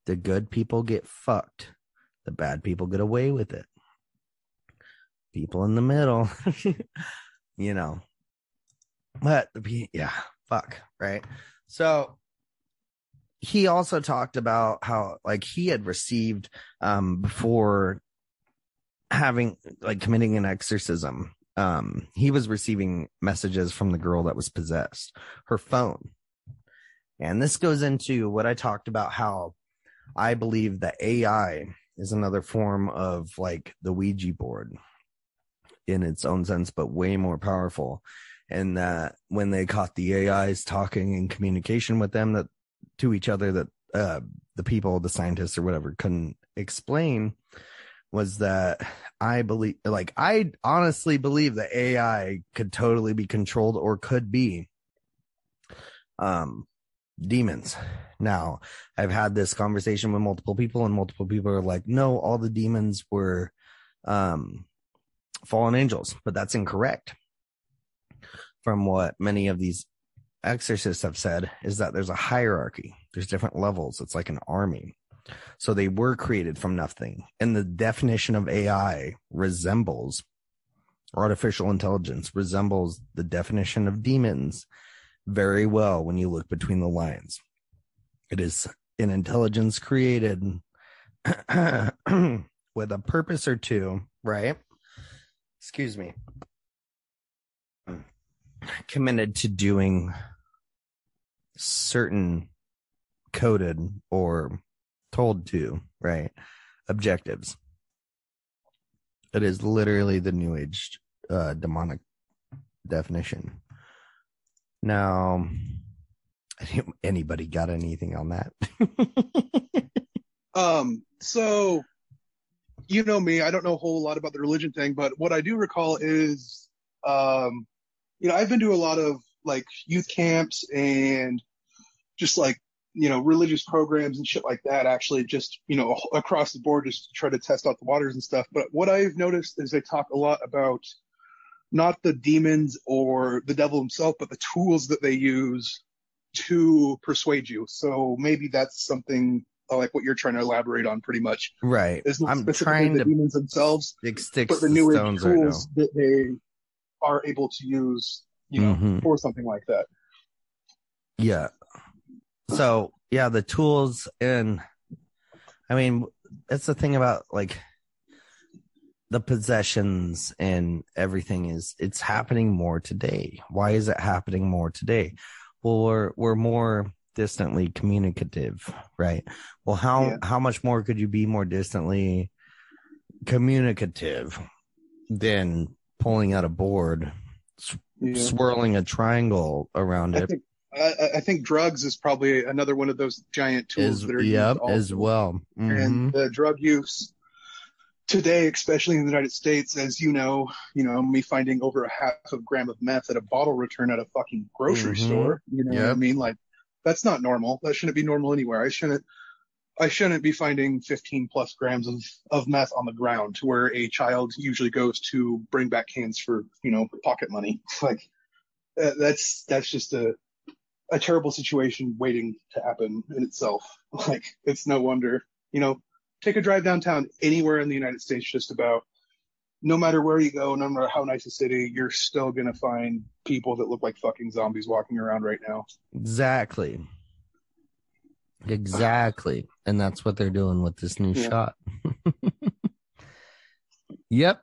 The good people get fucked. The bad people get away with it. People in the middle, you know. But, yeah, fuck, right? So he also talked about how, like, he had received, before having, like, committing an exorcism, he was receiving messages from the girl that was possessed, her phone. And this goes into what I talked about, how I believe that AI is another form of like the Ouija board in its own sense, but way more powerful. And that when they caught the AIs talking in communication with them, that to each other, that the people, the scientists or whatever, couldn't explain, was that I honestly believe that AI could totally be controlled, or could be demons. Now, I've had this conversation with multiple people, and multiple people are like, no, all the demons were fallen angels, but that's incorrect. From what many of these exorcists have said, is that there's a hierarchy. There's different levels. It's like an army. So they were created from nothing. And the definition of AI resembles, artificial intelligence resembles the definition of demons very well when you look between the lines. It is an intelligence created with a purpose or two, right? Excuse me. Committed to doing certain coded or told to, right, objectives. It is literally the New Age demonic definition. Now, anybody got anything on that? So, you know me, I don't know a whole lot about the religion thing, but what I do recall is, I've been to a lot of like youth camps and just like, religious programs and shit like that, actually, just, across the board, just to try to test out the waters and stuff. But what I've noticed is they talk a lot about not the demons or the devil himself, but the tools that they use to persuade you. So maybe that's something like what you're trying to elaborate on pretty much. Right. It's not I'm specifically trying the to demons themselves, but the new age tools that they are able to use, for something like that. Yeah. So, yeah, the tools, and I mean, that's the thing about like the possessions and everything, is it's happening more today. Why is it happening more today? Well, we're more distantly communicative, right? Well, how much more could you be more distantly communicative than pulling out a board, swirling a triangle around it? I think drugs is probably another one of those giant tools that are used also. As well. Mm-hmm. And the drug use today, especially in the United States, as you know, me finding over a half a gram of meth at a bottle return at a fucking grocery store. You know what I mean? Like, that's not normal. That shouldn't be normal anywhere. I shouldn't be finding 15 plus grams of meth on the ground, to where a child usually goes to bring back cans for, pocket money. Like, that's just a terrible situation waiting to happen in itself. Like, it's no wonder, take a drive downtown anywhere in the United States, just about, no matter where you go, no matter how nice a city, you're still going to find people that look like fucking zombies walking around right now. Exactly. And that's what they're doing with this new shot. Yep.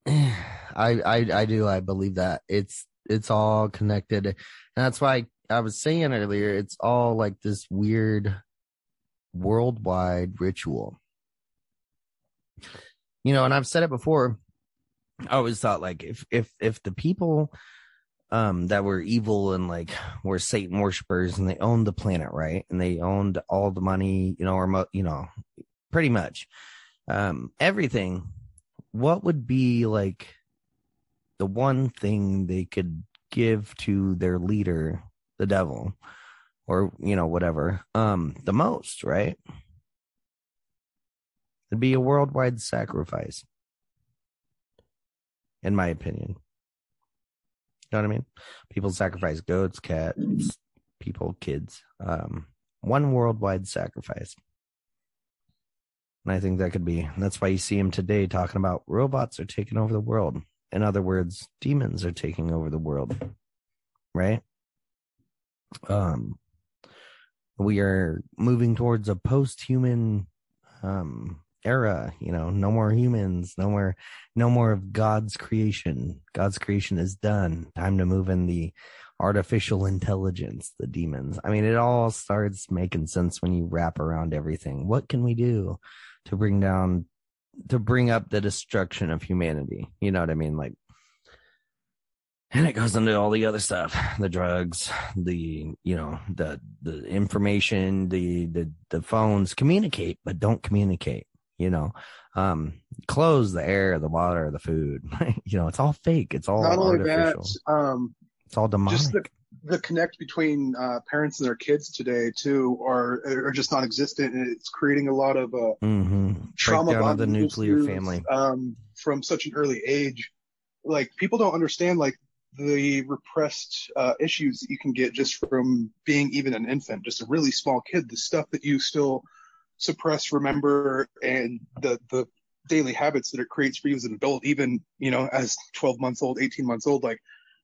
I do. I believe that it's all connected. And that's why I was saying earlier, it's all like this weird worldwide ritual. And I've said it before. I always thought, like, if the people that were evil and like were Satan worshipers, and they owned the planet, right, and they owned all the money, or pretty much everything, what would be like the one thing they could give to their leader, the devil, or, whatever, the most, right? It'd be a worldwide sacrifice, in my opinion. You know what I mean? People sacrifice goats, cats, people, kids. One worldwide sacrifice. And I think that's why you see him today talking about robots are taking over the world. In other words, demons are taking over the world, right? We are moving towards a post-human era. No more humans, no more of God's creation. God's creation is done. Time to move in the artificial intelligence, the demons. I mean, it all starts making sense when you wrap around everything. What can we do to bring up the destruction of humanity? You know what I mean? Like, and it goes into all the other stuff, the drugs, the information, the phones. Communicate, but don't communicate, clothes, the air, the water, the food. It's all fake. It's all not only artificial. that, it's all demonic. Just the connect between parents and their kids today too are just non-existent, and it's creating a lot of trauma of the nuclear issues, family from such an early age. Like, people don't understand like the repressed issues that you can get just from being even an infant, just a really small kid. The stuff that you still suppress, remember, and the daily habits that it creates for you as an adult, even as 12 months old, 18 months old, like,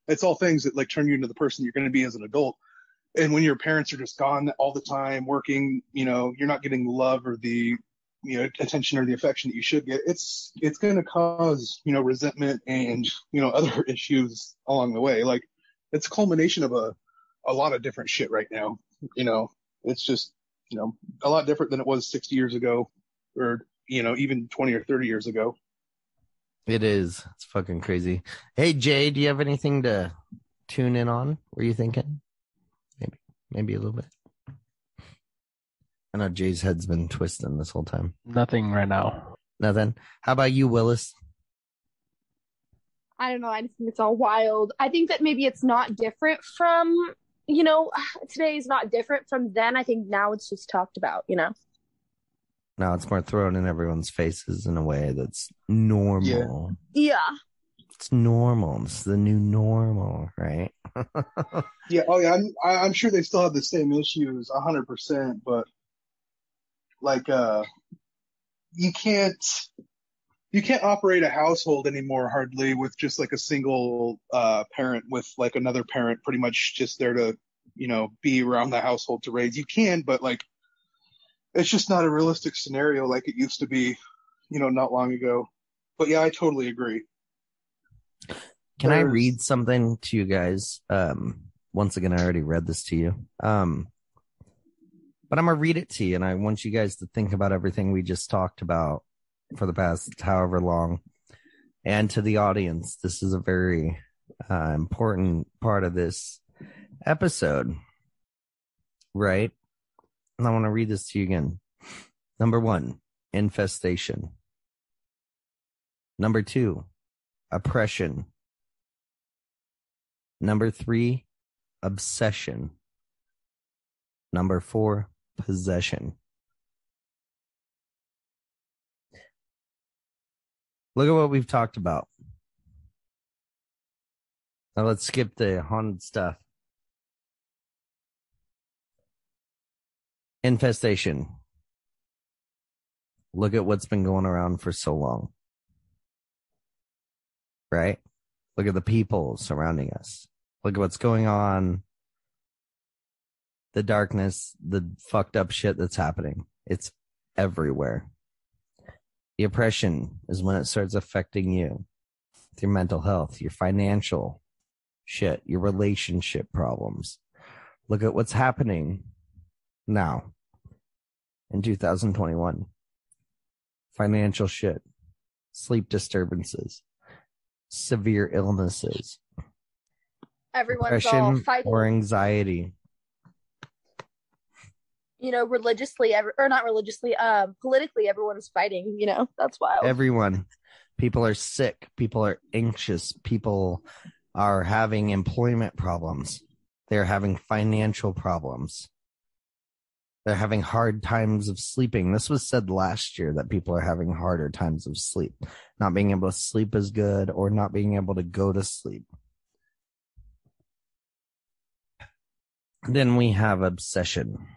it's all things that like turn you into the person you're going to be as an adult. And when your parents are just gone all the time working, you're not getting the love or the attention or the affection that you should get. It's going to cause resentment and other issues along the way. Like, it's a culmination of a lot of different shit right now. It's just a lot different than it was 60 years ago, or even 20 or 30 years ago. It is. It's fucking crazy. Hey, Jay, do you have anything to tune in on? Were you thinking? Maybe a little bit. I know Jay's head's been twisting this whole time. Nothing right now. Nothing. How about you, Willis? I don't know. I just think it's all wild. I think that maybe it's not different from, today is not different from then. I think now it's just talked about, Now it's more thrown in everyone's faces in a way that's normal. Yeah. It's normal. It's the new normal, right? Yeah. Oh, yeah. I'm sure they still have the same issues 100%, but like, you can't operate a household anymore hardly with just like a single parent with like another parent pretty much just there to, be around the household to raise. You can, but like, it's just not a realistic scenario like it used to be, not long ago. But yeah, I totally agree. Can I read something to you guys? Once again, I already read this to you. But I'm going to read it to you, and I want you guys to think about everything we just talked about for the past however long. And to the audience, this is a very important part of this episode, right? And I want to read this to you again. Number 1, infestation. Number 2, oppression. Number 3, obsession. Number 4, possession. Look at what we've talked about. Now let's skip the haunted stuff. Infestation. Look at what's been going around for so long. Right? Look at the people surrounding us. Look at what's going on. The darkness, the fucked up shit that's happening. It's everywhere. The oppression is when it starts affecting you. Your mental health, your financial shit, your relationship problems. Look at what's happening now in 2021. Financial shit, sleep disturbances, severe illnesses, Everyone's depression all fighting, or anxiety. religiously, or not religiously, politically, everyone's fighting, that's wild. Everyone. People are sick. People are anxious. People are having employment problems. They're having financial problems. They're having hard times of sleeping. This was said last year that people are having harder times of sleep, not being able to sleep as good or not being able to go to sleep. Then we have obsession,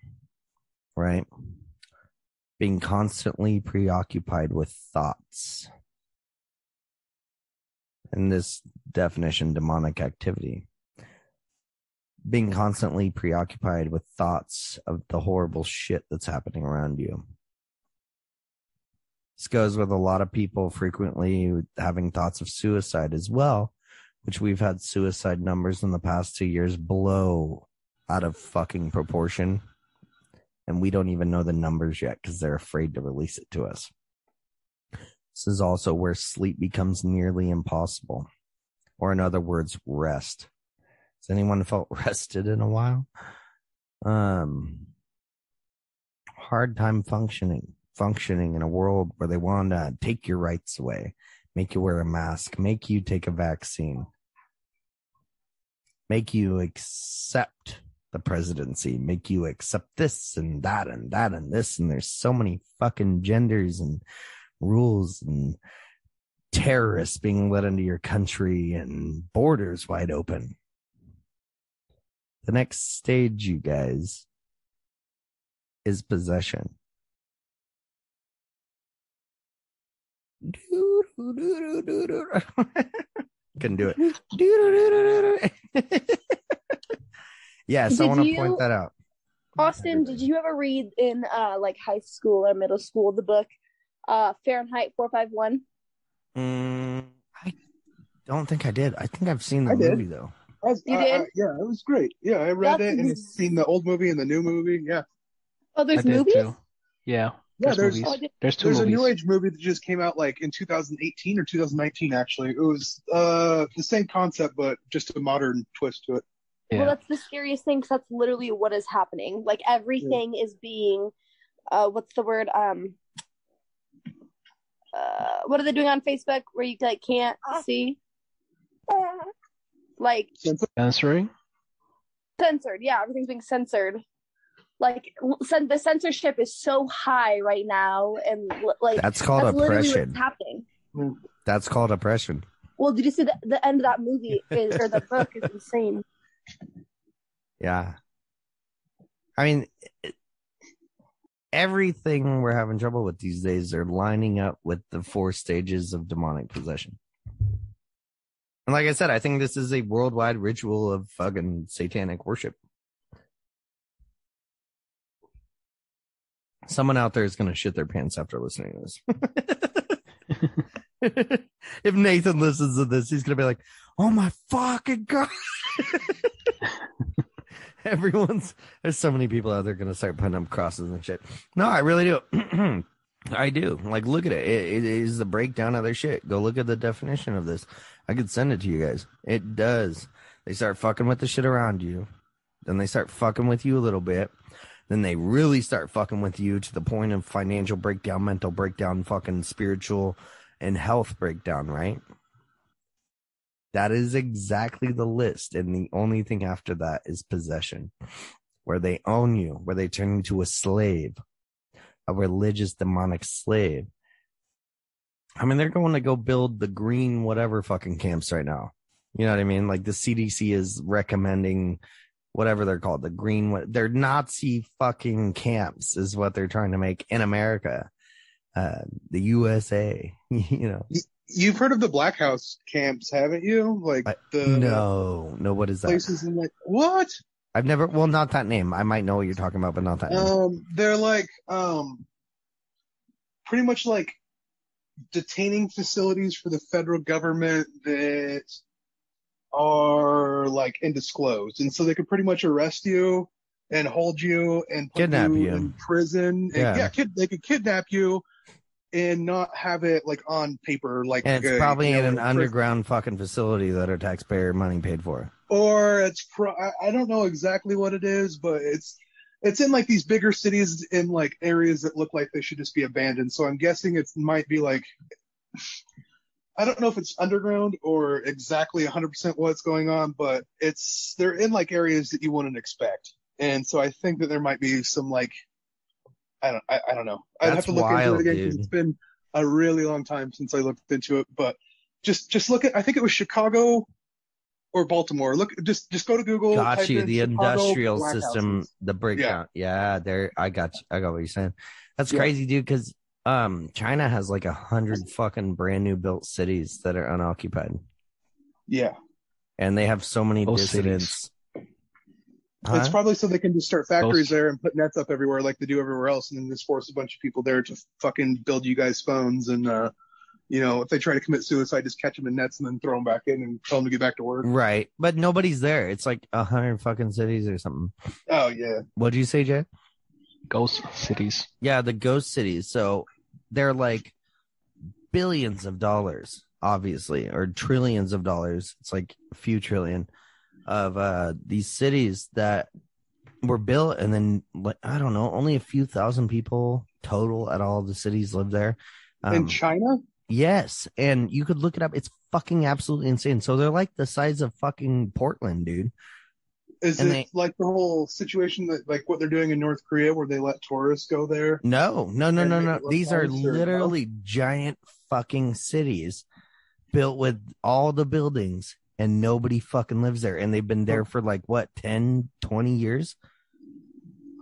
right? Being constantly preoccupied with thoughts. In this definition, demonic activity. Being constantly preoccupied with thoughts of the horrible shit that's happening around you. This goes with a lot of people frequently having thoughts of suicide as well, which we've had suicide numbers in the past 2 years blow out of fucking proportion. And we don't even know the numbers yet because they're afraid to release it to us. This is also where sleep becomes nearly impossible. Or in other words, rest. Has anyone felt rested in a while? Hard time functioning in a world where they want to take your rights away, make you wear a mask, make you take a vaccine, make you accept the presidency, make you accept this and that and that and this. And there's so many fucking genders and rules and terrorists being let into your country and borders wide open. The next stage, you guys, is possession. Couldn't do it. Yes, I want to point that out. Austin, did you ever read in like high school or middle school the book Fahrenheit 451? I don't think I did. I think I've seen the movie though. You did? Yeah, it was great. Yeah, I read it and seen the old movie and the new movie. Yeah. Oh, there's movies? Too. Yeah. Yeah, there's movies. two There's a New Age movie that just came out like in 2018 or 2019. Actually, it was the same concept but just a modern twist to it. Yeah. Well, that's the scariest thing because that's literally what is happening. Like everything is being, what's the word? What are they doing on Facebook where you like can't see? Like Censoring? Censored, yeah, everything's being censored. Like the censorship is so high right now, and like that's called oppression. What's happening. That's called oppression. Well, did you see the end of that movie or the book is insane? Yeah, I mean, everything we're having trouble with these days are lining up with the 4 stages of demonic possession. And like I said, I think this is a worldwide ritual of fucking satanic worship. Someone out there is going to shit their pants after listening to this. If Nathan listens to this, he's going to be like, oh my fucking God. There's so many people out there going to start putting up crosses and shit. No, I really do. I do. Like, look at it. It is the breakdown of their shit. Go look at the definition of this. I could send it to you guys. It does. They start fucking with the shit around you. Then they start fucking with you a little bit. Then they really start fucking with you to the point of financial breakdown, mental breakdown, fucking spiritual and health breakdown, right? That is exactly the list. And the only thing after that is possession, where they own you, where they turn you into a slave, a religious demonic slave. I mean, they're going to go build the green whatever fucking camps right now. You know what I mean? Like the CDC is recommending whatever they're called, the green, they're Nazi fucking camps is what they're trying to make in America, the USA, you know. You've heard of the Black House camps, haven't you? Like no, what is that? Places in like, what? I've never, well, not that name. I might know what you're talking about, but not that name. They're like, pretty much like detaining facilities for the federal government that are like undisclosed, and so they could pretty much arrest you and hold you and put kidnap you in prison. Yeah, they could kidnap you and not have it like on paper. Like, and it's probably in an underground fucking facility that our taxpayer money paid for. Or it's I don't know exactly what it is, but it's in like these bigger cities in like areas that look like they should just be abandoned. So I'm guessing it might be like, I don't know if it's underground or exactly 100% what's going on, but they're in like areas that you wouldn't expect. And so I think that there might be some like I don't know. I'd have That's to look wild, into it again because dude. it's been a really long time since I looked into it. But just look at, I think it was Chicago or Baltimore. Look, just go to Google. Got type you. in The Chicago industrial black system, houses. the breakdown. Yeah, there. I got you. I got what you're saying. That's Yeah. crazy, dude. Because China has like 100 fucking brand new built cities that are unoccupied, Yeah. and they have so many Those dissidents. It's probably so they can just start factories Those- there and put nets up everywhere like they do everywhere else, and then just force a bunch of people there to fucking build you guys phones. And if they try to commit suicide, just catch them in nets and then throw them back in and tell them to get back to work. Right, but nobody's there. It's like 100 fucking cities or something. Oh yeah. What'd you say, Jay? Ghost cities. Yeah, the ghost cities. So they're like billions of dollars, obviously, or trillions of dollars. It's like a few trillion of these cities that were built, and then like I don't know, only a few thousand people total at all the cities live there. In China? Yes, and you could look it up. It's fucking absolutely insane. So they're like the size of fucking Portland, dude. Is And it like the whole situation that like what they're doing in North Korea where they let tourists go there? No. make it look These are nice, or no? literally giant fucking cities built with all the buildings, and nobody fucking lives there. And they've been there for like, what, 10, 20 years?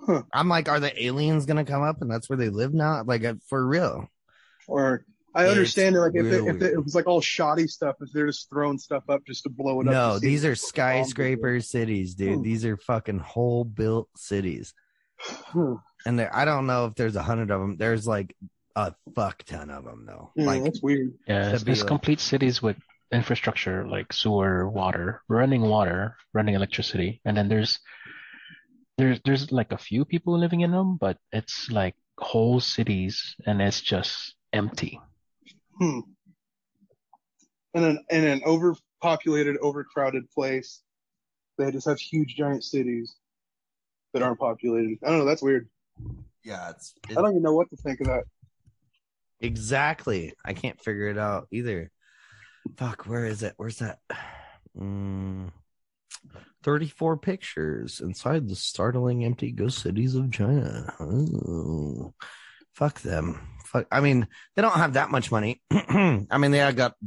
Huh. I'm like, are the aliens going to come up and that's where they live now? Like, for real. Or I It's understand like if real it was like all shoddy stuff, if they're just throwing stuff up just to blow it up. No, to see these if are it's bombs skyscraper cities, dude. Hmm. These are fucking whole built cities. Hmm. And I don't know if there's 100 of them. There's like a fuck ton of them, though. Yeah, Like, that's weird. Yeah, That'd be there's like- complete cities with infrastructure like sewer, water, running electricity, and then there's like a few people living in them, but it's like whole cities, and it's just empty. Hmm. In an overpopulated, overcrowded place, they just have huge, giant cities that aren't populated. I don't know. That's weird. yeah, I don't even know what to think of that. exactly. I can't figure it out either. Fuck, where is it? Where's that? 34 pictures inside the startling empty ghost cities of China. Oh, fuck them. Fuck. I mean, they don't have that much money. I mean,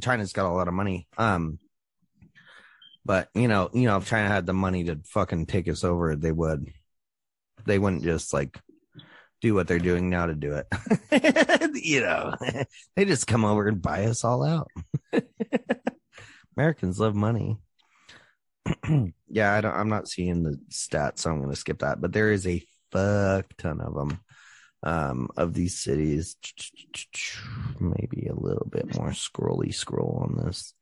China's got a lot of money. But if China had the money to fucking take us over, they would. They wouldn't just like do what they're doing now to do it. They just come over and buy us all out. Americans love money. Yeah, I'm not seeing the stats, so I'm going to skip that. But there is a fuck ton of them, of these cities. Maybe a little bit more scroll on this.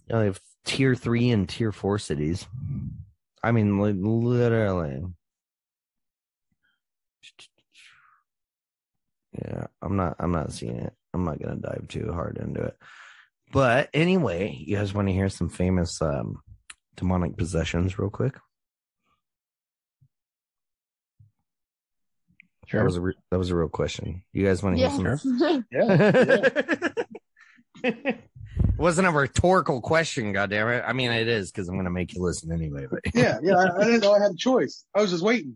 They have tier 3 and tier 4 cities. I mean, like, literally. Yeah, I'm not seeing it. I'm not gonna dive too hard into it. But anyway, you guys want to hear some famous demonic possessions real quick? Sure. That was a real question. You guys want to hear some? Yeah. It wasn't a rhetorical question, goddammit. I mean, it is because I'm gonna make you listen anyway. But Yeah. I didn't know I had a choice. I was just waiting.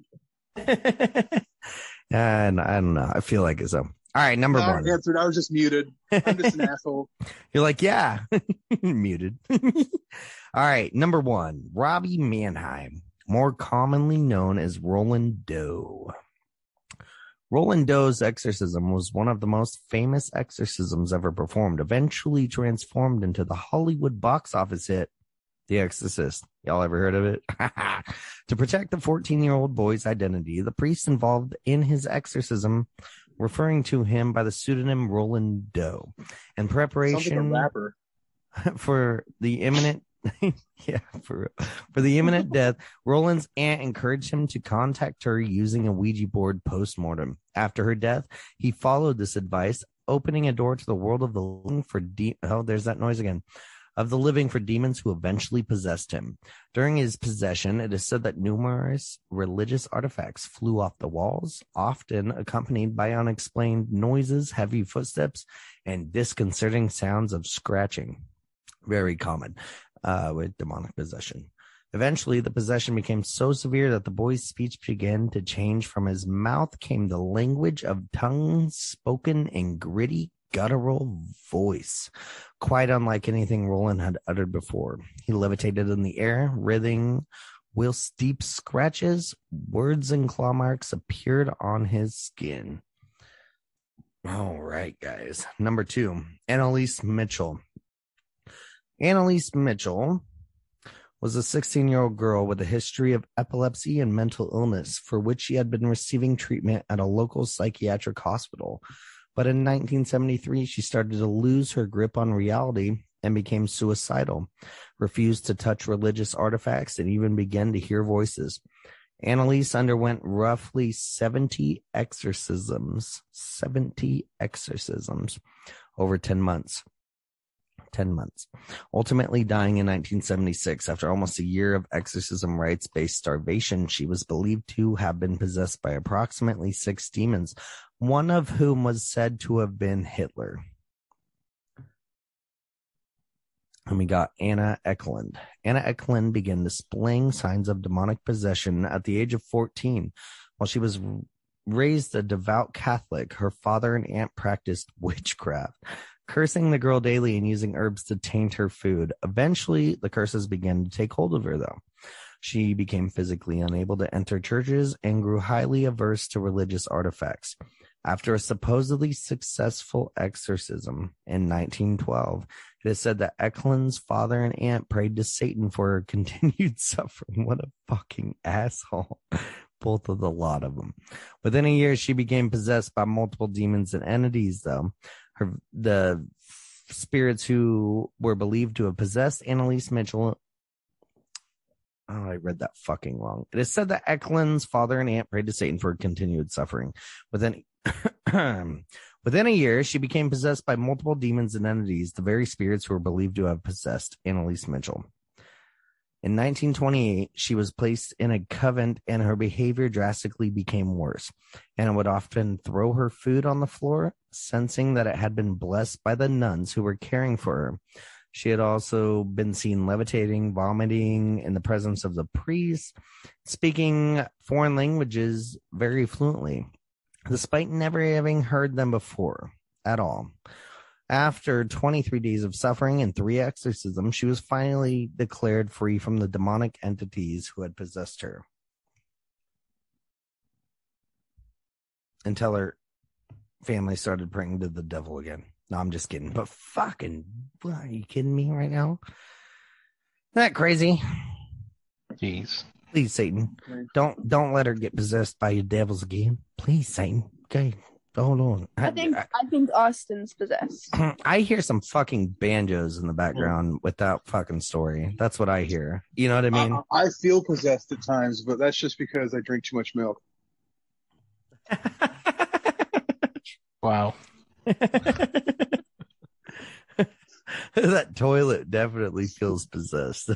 and I don't know. I feel like it's so. All right, number one. I answered. I was just muted. I'm just an asshole. You're like, yeah, muted. All right, number one, Robbie Mannheim, more commonly known as Roland Doe. Roland Doe's exorcism was one of the most famous exorcisms ever performed, eventually transformed into the Hollywood box office hit, The Exorcist. Y'all ever heard of it? To protect the 14-year-old boy's identity, the priest involved in his exorcism referring to him by the pseudonym Roland Doe. In preparation Sounds like a rapper. for the imminent for the imminent death, Roland's aunt encouraged him to contact her using a Ouija board post-mortem. After her death, he followed this advice, opening a door to the world of the living for there's that noise again. Of the living for demons who eventually possessed him. During his possession, it is said that numerous religious artifacts flew off the walls, often accompanied by unexplained noises, heavy footsteps, and disconcerting sounds of scratching. Very common with demonic possession. Eventually, the possession became so severe that the boy's speech began to change. From his mouth came the language of tongues spoken in gritty, guttural voice, quite unlike anything Roland had uttered before. He levitated in the air, writhing, whilst deep scratches, words, and claw marks appeared on his skin. All right, guys. Number 2, Annalise Mitchell. Annalise Mitchell was a 16-year-old girl with a history of epilepsy and mental illness for which she had been receiving treatment at a local psychiatric hospital. But in 1973, she started to lose her grip on reality and became suicidal, refused to touch religious artifacts, and even began to hear voices. Annalise underwent roughly 70 exorcisms over 10 months. Ultimately dying in 1976 after almost a year of exorcism rites-based starvation. She was believed to have been possessed by approximately 6 demons, one of whom was said to have been Hitler. And we got Anna Eklund. Anna Eklund began displaying signs of demonic possession at the age of 14. While she was raised a devout Catholic, her father and aunt practiced witchcraft, cursing the girl daily and using herbs to taint her food. Eventually, the curses began to take hold of her, though. She became physically unable to enter churches and grew highly averse to religious artifacts. After a supposedly successful exorcism in 1912, it is said that Eklund's father and aunt prayed to Satan for her continued suffering. What a fucking asshole. Both of the lot of them. Within a year, she became possessed by multiple demons and entities, though. The spirits who were believed to have possessed Annalise Mitchell. Oh, I read that fucking wrong. It is said that Eklund's father and aunt prayed to Satan for continued suffering. Within a year, she became possessed by multiple demons and entities, the very spirits who were believed to have possessed Annalise Mitchell. In 1928, she was placed in a convent and her behavior drastically became worse. Anna would often throw her food on the floor, sensing that it had been blessed by the nuns who were caring for her. She had also been seen levitating, vomiting in the presence of the priest, speaking foreign languages very fluently, despite never having heard them before at all. After 23 days of suffering and 3 exorcisms, she was finally declared free from the demonic entities who had possessed her. Until her family started praying to the devil again. No, I'm just kidding. But fucking, are you kidding me right now? Isn't that crazy? Jeez. Please, Satan, don't let her get possessed by your devils again. Please, Satan. Okay. Hold on. I think Austin's possessed. I hear some fucking banjos in the background with that fucking story. That's what I hear. You know what I mean? I feel possessed at times, but that's just because I drink too much milk. Wow. That toilet definitely feels possessed.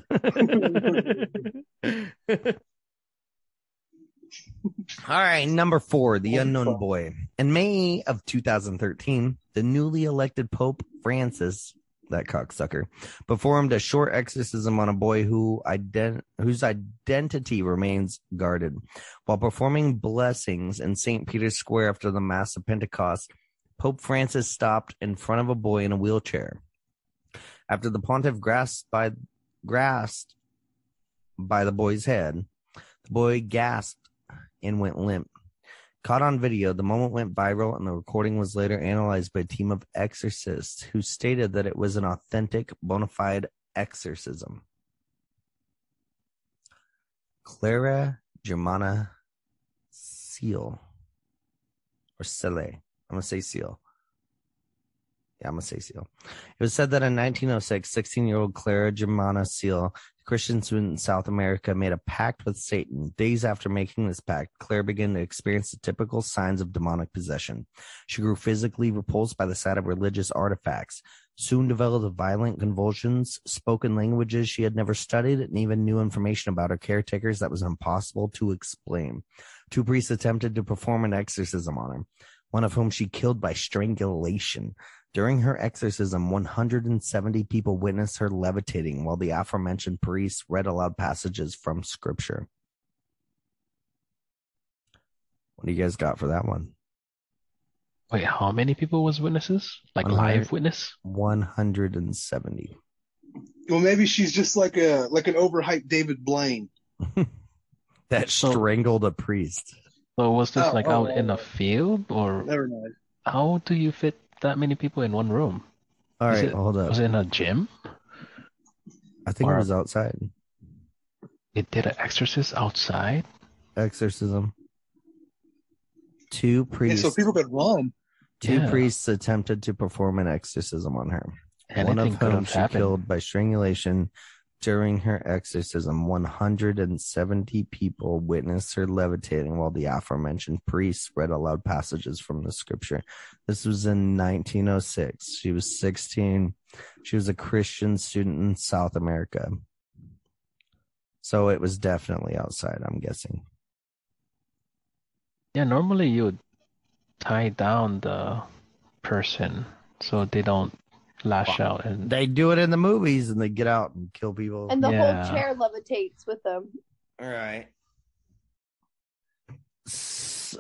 All right, number 4, the unknown boy. In May of 2013, the newly elected Pope Francis, that cocksucker, performed a short exorcism on a boy whose identity remains guarded. While performing blessings in St. Peter's Square after the Mass of Pentecost, Pope Francis stopped in front of a boy in a wheelchair. After the pontiff grasped by the boy's head, the boy gasped and went limp. Caught on video, the moment went viral, and the recording was later analyzed by a team of exorcists who stated that it was an authentic, bona fide exorcism. Clara Germana Seal, or Cele. I'm going to say Seal. Yeah, I'm going to say Seal. It was said that in 1906, 16-year-old Clara Germana Seal, Christian student in South America, made a pact with Satan. Days after making this pact, Claire began to experience the typical signs of demonic possession. She grew physically repulsed by the sight of religious artifacts, soon developed violent convulsions, spoke in languages she had never studied, and even knew information about her caretakers that was impossible to explain. 2 priests attempted to perform an exorcism on her. one of whom she killed by strangulation. During her exorcism, 170 people witnessed her levitating while the aforementioned priest read aloud passages from scripture. What do you guys got for that one? Wait, how many people was witnesses? Like live witness? 170. Well, maybe she's just like an overhyped David Blaine that strangled a priest. So was this out in a field, or never mind? How do you fit that many people in one room? All right, hold up. Was it in a gym? I think it was outside. It did an exorcism outside? Exorcism. 2 priests. Yeah, so people could run. 2 priests attempted to perform an exorcism on her. One of whom she killed by strangulation. During her exorcism, 170 people witnessed her levitating while the aforementioned priests read aloud passages from the scripture. This was in 1906. She was 16. She was a Christian student in South America. So it was definitely outside, I'm guessing. Yeah, normally you would tie down the person so they don't lash out. And they do it in the movies and they get out and kill people. And the whole chair levitates with them. All right.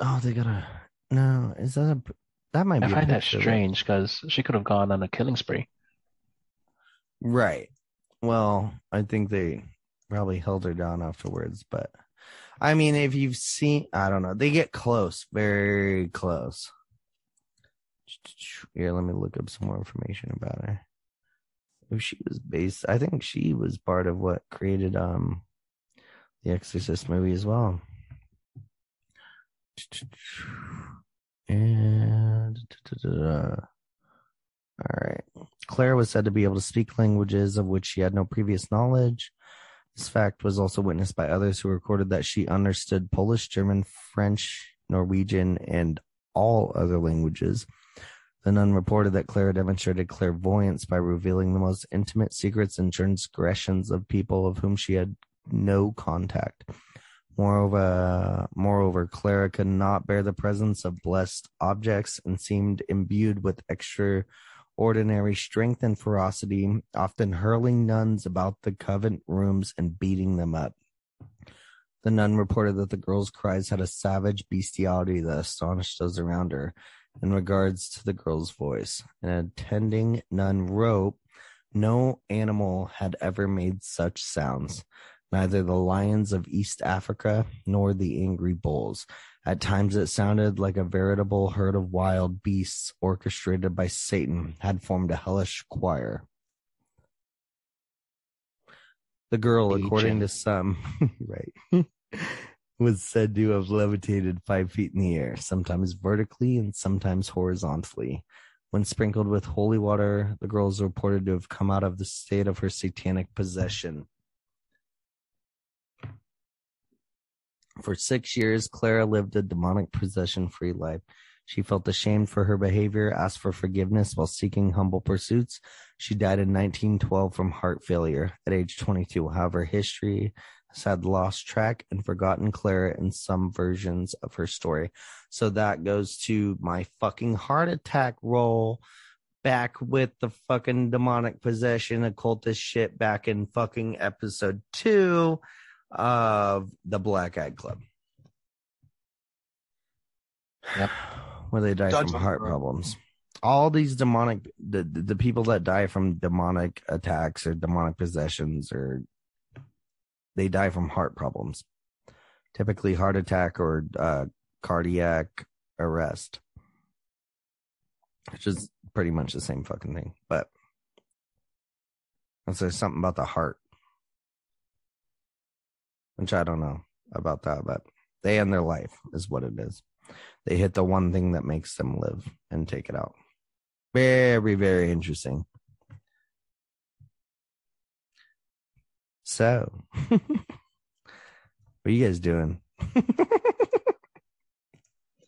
Oh, they gotta. No, is that that might be. I find that strange because she could have gone on a killing spree. Right. Well, I think they probably held her down afterwards, but I mean, if you've seen, I don't know, they get close, very close. Here, let me look up some more information about her. If she was based, I think she was part of what created the Exorcist movie as well. And all right, Claire was said to be able to speak languages of which she had no previous knowledge. This fact was also witnessed by others who recorded that she understood Polish, German, French, Norwegian, and all other languages. The nun reported that Clara demonstrated clairvoyance by revealing the most intimate secrets and transgressions of people of whom she had no contact. Moreover, Clara could not bear the presence of blessed objects and seemed imbued with extraordinary strength and ferocity, often hurling nuns about the convent rooms and beating them up. The nun reported that the girl's cries had a savage bestiality that astonished those around her. In regards to the girl's voice, an attending nun wrote, "No animal had ever made such sounds, neither the lions of East Africa nor the angry bulls. At times it sounded like a veritable herd of wild beasts orchestrated by Satan had formed a hellish choir." The girl, according to some, right, was said to have levitated 5 feet in the air, sometimes vertically and sometimes horizontally. When sprinkled with holy water, the girl is reported to have come out of the state of her satanic possession. For 6 years, Clara lived a demonic possession-free life. She felt ashamed for her behavior, asked for forgiveness while seeking humble pursuits. She died in 1912 from heart failure at age 22. However, history had lost track and forgotten Clara in some versions of her story. So that goes to my fucking heart attack roll back with the fucking demonic possession occultist shit back in fucking episode 2 of the Black Eyed Club. Yep. Where they die from heart problems. All these demonic, the people that die from demonic attacks or demonic possessions, or they die from heart problems, typically heart attack or cardiac arrest, which is pretty much the same fucking thing. But there's something about the heart, which I don't know about that, but they end their life is what it is. They hit the one thing that makes them live and take it out. Very, very interesting. So, what are you guys doing?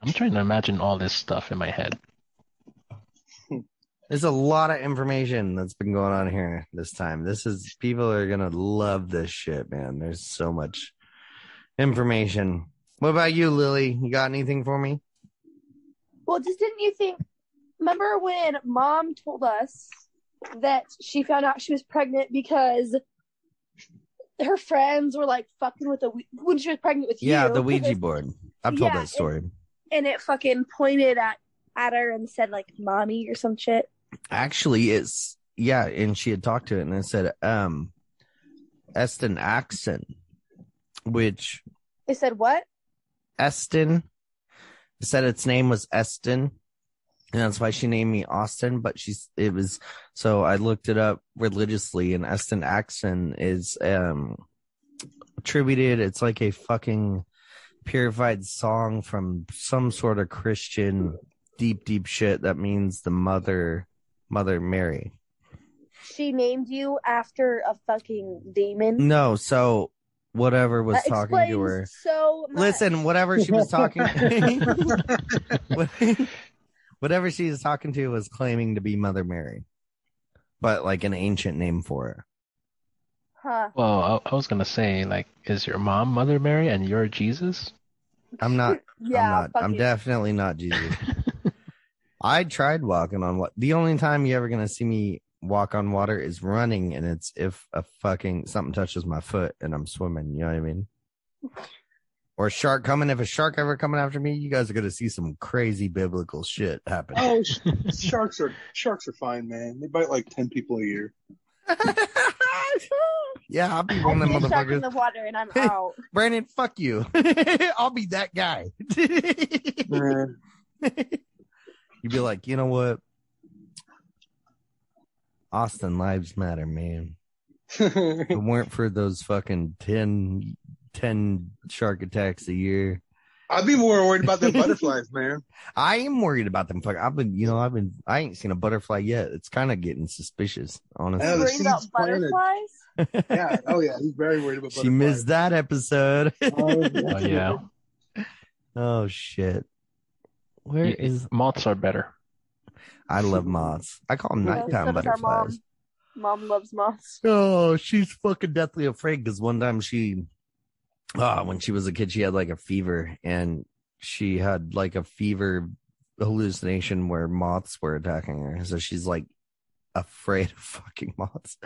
I'm trying to imagine all this stuff in my head. There's a lot of information that's been going on here this time. People are going to love this shit, man. There's so much information. What about you, Lily? You got anything for me? Well, just didn't you think? Remember when Mom told us that she found out she was pregnant because her friends were like fucking with when she was pregnant with you? Yeah, the Ouija board. I've told that story. And it fucking pointed at her and said like "mommy" or some shit. Actually, and she had talked to it and it said Eston Axon, which it said what? Eston. It said its name was Eston. And that's why she named me Austin, but so I looked it up religiously, and Eston Axon is attributed. It's like a fucking purified song from some sort of Christian deep shit that means the Mother Mary. She named you after a fucking demon? No, so whatever was talking to her. So much. Listen, whatever she was talking whatever she was talking to was claiming to be Mother Mary, but like an ancient name for her. Huh. Well, I was gonna say, like, is your mom Mother Mary and you're Jesus? I'm not. Yeah, I'm definitely not Jesus. I tried walking on water. The only time you're ever gonna see me walk on water is running, and it's if something touches my foot and I'm swimming. You know what I mean? Or a shark coming. If a shark ever coming after me, you guys are gonna see some crazy biblical shit happen. Oh, sharks are fine, man. They bite like 10 people a year. Yeah, I'll be one of them motherfuckers in the water and I'm out. Brandon, fuck you. I'll be that guy. You'd be like, you know what? Austin, lives matter, man. If it weren't for those fucking 10 shark attacks a year, I'd be more worried about them butterflies, man. I am worried about them. I ain't seen a butterfly yet. It's kind of getting suspicious, honestly. You're worried about butterflies? Yeah. Oh, yeah. He's very worried about butterflies. She missed that episode. Oh, yeah. Oh, shit. Moths are better. I love moths. I call them nighttime butterflies. Mom loves moths. Oh, she's fucking deathly afraid because one time when she was a kid, she had like a fever, and she had like a fever hallucination where moths were attacking her. So she's like afraid of fucking moths.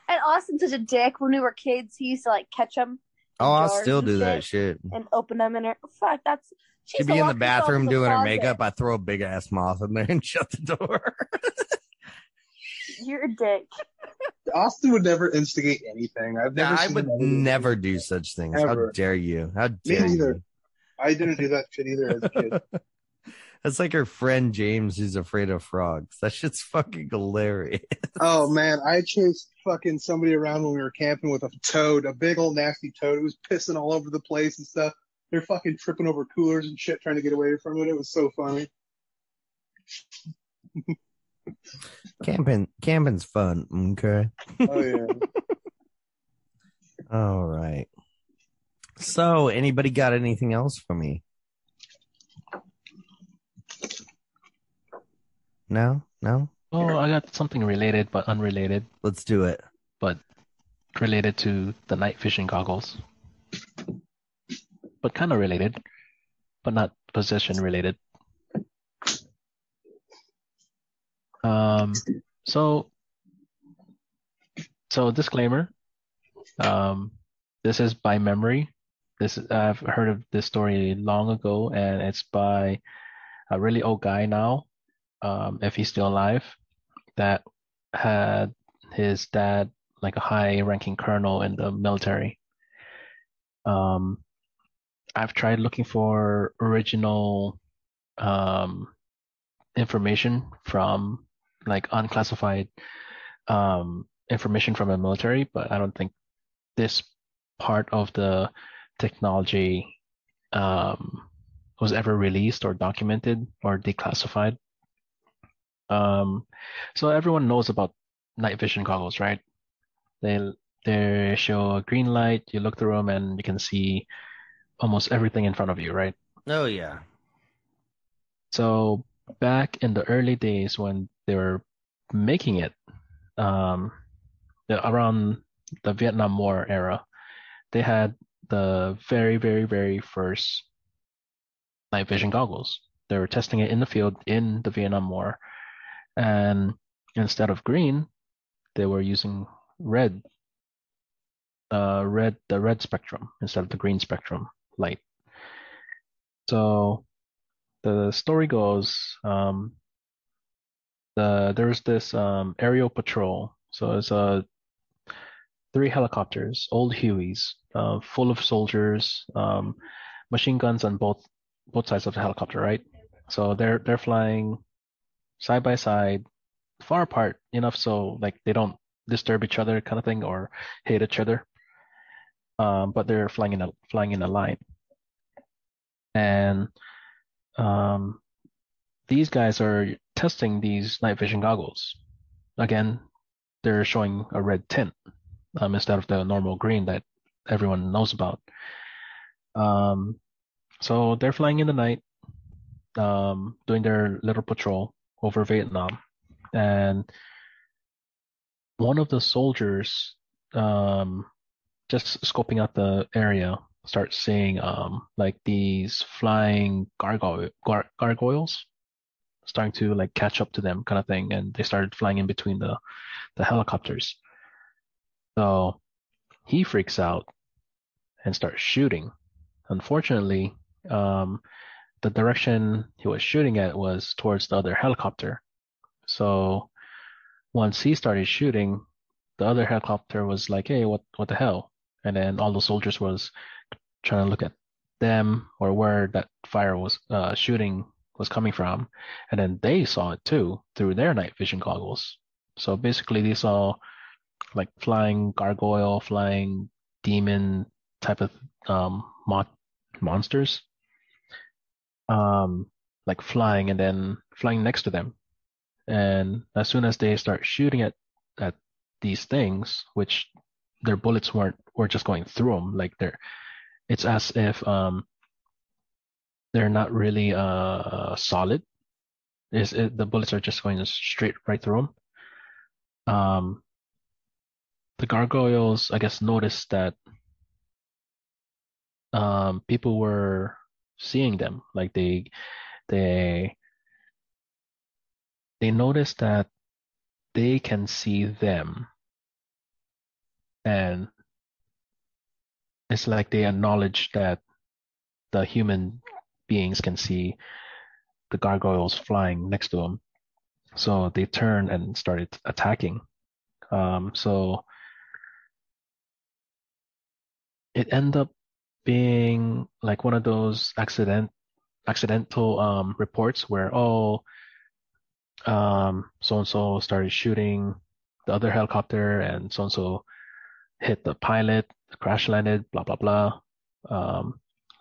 And Austin's such a dick. When we were kids, he used to like catch them. Oh, I'll still do that shit. And open them in her. Fuck, that's. She'd be in the bathroom doing her makeup. I throw a big ass moth in there and shut the door. You're a dick. Austin would never instigate anything. I would never do such things. Ever. How dare you? How dare Me either. You? I didn't do that shit either as a kid. That's like her friend James, who's afraid of frogs. That shit's fucking hilarious. Oh man, I chased fucking somebody around when we were camping with a toad, a big old nasty toad. It was pissing all over the place and stuff. They're fucking tripping over coolers and shit trying to get away from it. It was so funny. Camping's fun, okay? Oh yeah. All right. So, anybody got anything else for me? No? Oh, I got something related but unrelated. Let's do it. But related to the night vision goggles. But kind of related, but not possession related. So disclaimer. This is by memory. I've heard of this story long ago, and it's by a really old guy now, if he's still alive, that had his dad like a high-ranking colonel in the military. I've tried looking for original information from like unclassified information from the military, but I don't think this part of the technology was ever released or documented or declassified. So everyone knows about night vision goggles, right? They show a green light, you look through them and you can see almost everything in front of you, right? Oh, yeah. So back in the early days when they were making it, around the Vietnam War era, they had the very, very, very first night vision goggles. They were testing it in the field in the Vietnam War, and instead of green, they were using red, the red spectrum instead of the green spectrum light. So the story goes, there's this aerial patrol. So it's 3 helicopters, old Hueys, full of soldiers, machine guns on both sides of the helicopter, right? So they're flying side by side, far apart enough so like they don't disturb each other, kind of thing, or hit each other. But they're flying in a line, and these guys are testing these night vision goggles. Again, they're showing a red tint instead of the normal green that everyone knows about. So they're flying in the night, doing their little patrol over Vietnam, and one of the soldiers, just scoping out the area, starts seeing like these flying gargoyles starting to like catch up to them, kind of thing, and they started flying in between the helicopters. So he freaks out and starts shooting. Unfortunately, the direction he was shooting at was towards the other helicopter. So once he started shooting, the other helicopter was like, "Hey, what the hell?" And then all the soldiers was trying to look at them or where that fire was shooting was coming from, and then they saw it too through their night vision goggles. So basically, they saw like flying gargoyle, flying demon type of monsters, like flying and then flying next to them. And as soon as they start shooting at these things, which their bullets were just going through them, like it's as if they're not really solid. The bullets are just going straight right through them. The gargoyles, I guess, noticed that people were seeing them. Like they noticed that they can see them, and it's like they acknowledge that the human beings can see the gargoyles flying next to them. So they turned and started attacking. So it ended up being like one of those accidental reports where so and so started shooting the other helicopter, and so hit the pilot, crash landed, blah blah blah.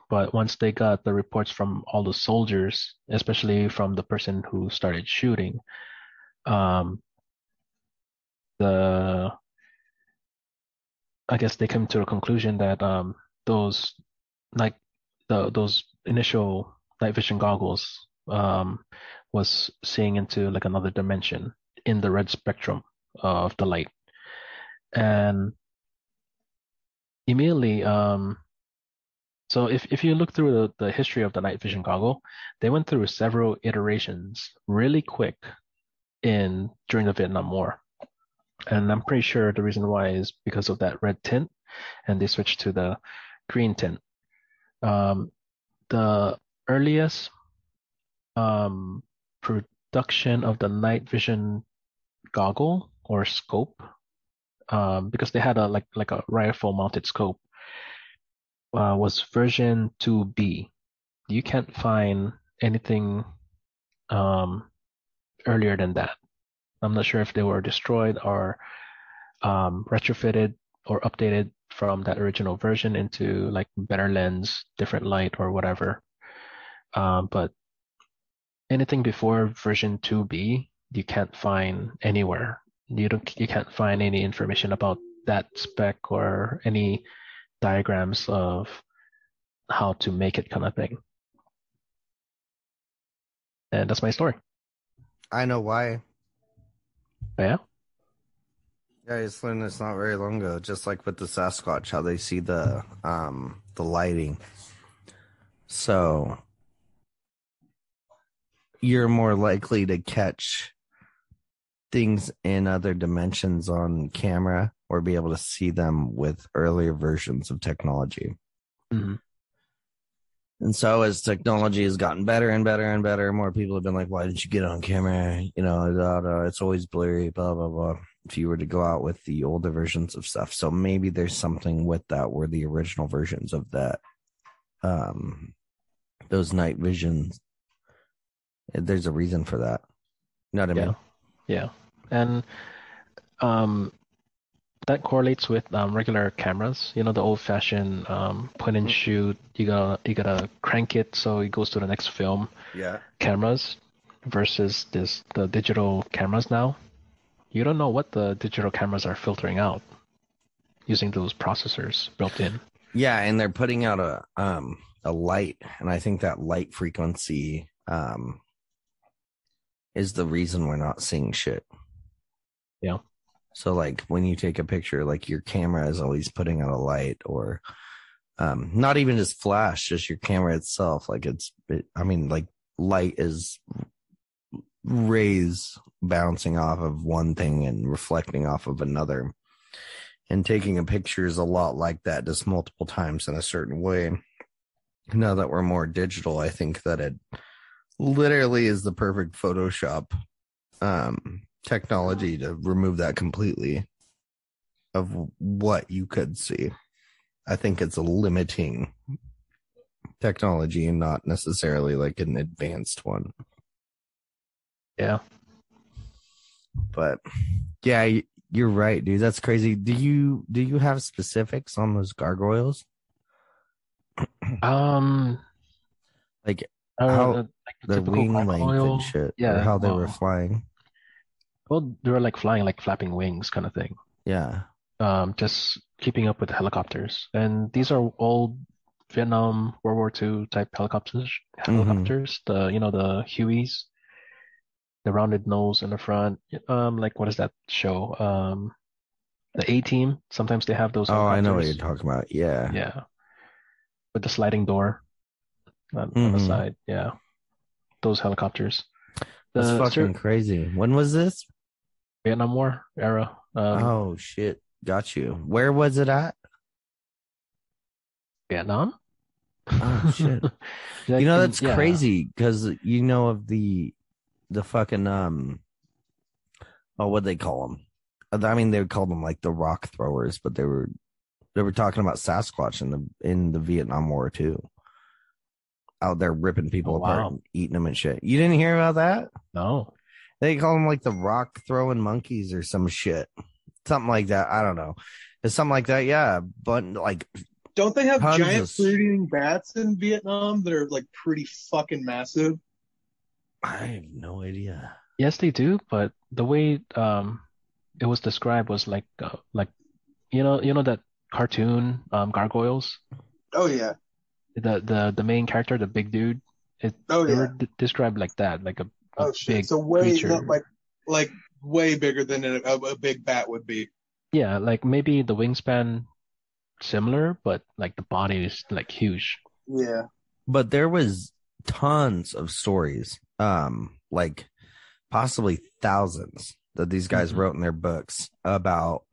But once they got the reports from all the soldiers, especially from the person who started shooting, I guess they came to a conclusion that those like those initial night vision goggles was seeing into like another dimension in the red spectrum of the light. And immediately, so if you look through the history of the night vision goggle, they went through several iterations really quick during the Vietnam War. And I'm pretty sure the reason why is because of that red tint, and they switched to the green tint. The earliest production of the night vision goggle or scope, because they had a rifle mounted scope, was version 2B. You can't find anything earlier than that. I'm not sure if they were destroyed or retrofitted or updated from that original version into like better lens, different light, or whatever. But anything before version 2B, you can't find anywhere. You can't find any information about that spec or any diagrams of how to make it, kind of thing. And that's my story. I know why. Yeah. Yeah, I just learned this not very long ago. Just like with the Sasquatch, how they see the lighting. So you're more likely to catch things in other dimensions on camera or be able to see them with earlier versions of technology. Mm-hmm. And so as technology has gotten better and better and better, more people have been like, why didn't you get on camera? You know, it's always blurry, blah, blah, blah. If you were to go out with the older versions of stuff. So maybe there's something with that where the original versions of that, those night visions, there's a reason for that. You know what I mean? Yeah. And that correlates with regular cameras. You know, the old-fashioned point and shoot. You gotta crank it so it goes to the next film. Yeah. Cameras versus the digital cameras now. You don't know what the digital cameras are filtering out using those processors built in. Yeah, and they're putting out a light, and I think that light frequency is the reason we're not seeing shit. Yeah. So like when you take a picture, like your camera is always putting out a light, or not even just flash, just your camera itself. Like like light is rays bouncing off of one thing and reflecting off of another. And taking a picture is a lot like that, just multiple times in a certain way. Now that we're more digital, I think that it literally is the perfect Photoshop technology to remove that completely of what you could see. I think it's a limiting technology and not necessarily like an advanced one. Yeah. But yeah, you're right, dude. That's crazy. Do you have specifics on those gargoyles? Like how like the their typical wing length gargoyle. and shit, Yeah. or how they were flying. Well, they were like flying, like flapping wings kind of thing. Yeah. Just keeping up with helicopters. And these are old Vietnam World War II type helicopters. The Hueys, the rounded nose in the front. Like what is that show? The A-Team. Sometimes they have those Oh, I know what helicopters. you're talking about. Yeah. Yeah. With the sliding door on the side. Yeah. Those helicopters. That's fucking crazy. When was this? Vietnam War era. Oh shit. Got you. Where was it at? Vietnam? Oh shit. Like that's crazy because you know of the fucking what'd they call them? I mean, they would call them like the rock throwers, but they were talking about Sasquatch in the Vietnam War too. Out there ripping people apart and eating them and shit. You didn't hear about that? No. They call them like the rock throwing monkeys or some shit. Something like that. I don't know. It's something like that, yeah. But like, don't they have giant fruit-eating bats in Vietnam that are like pretty fucking massive? I have no idea. Yes, they do, but the way it was described was like you know that cartoon gargoyles. Oh yeah. The main character, the big dude. They were described like that, like a big so way creature. like way bigger than a big bat would be. Yeah, like maybe the wingspan similar, but like the body is like huge. Yeah. But there was tons of stories, like possibly thousands that these guys wrote in their books about,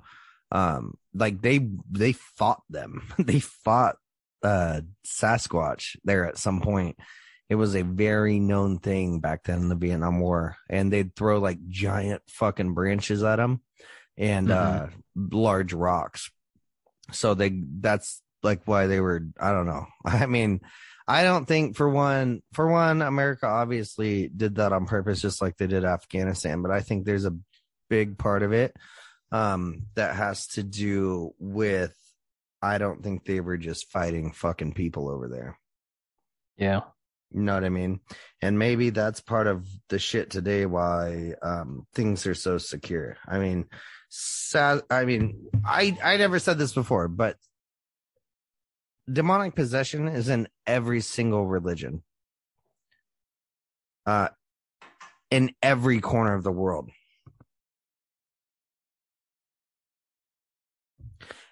like they fought them. They fought Sasquatch there at some point. It was a very known thing back then in the Vietnam War, and they'd throw like giant fucking branches at them and large rocks. So that's like why they were, I don't know. I mean, I don't think for one, America obviously did that on purpose, just like they did Afghanistan. But I think there's a big part of it that has to do with, I don't think they were just fighting fucking people over there. Yeah. You know what I mean? And maybe that's part of the shit today why things are so secure. I mean, I never said this before, but demonic possession is in every single religion. In every corner of the world.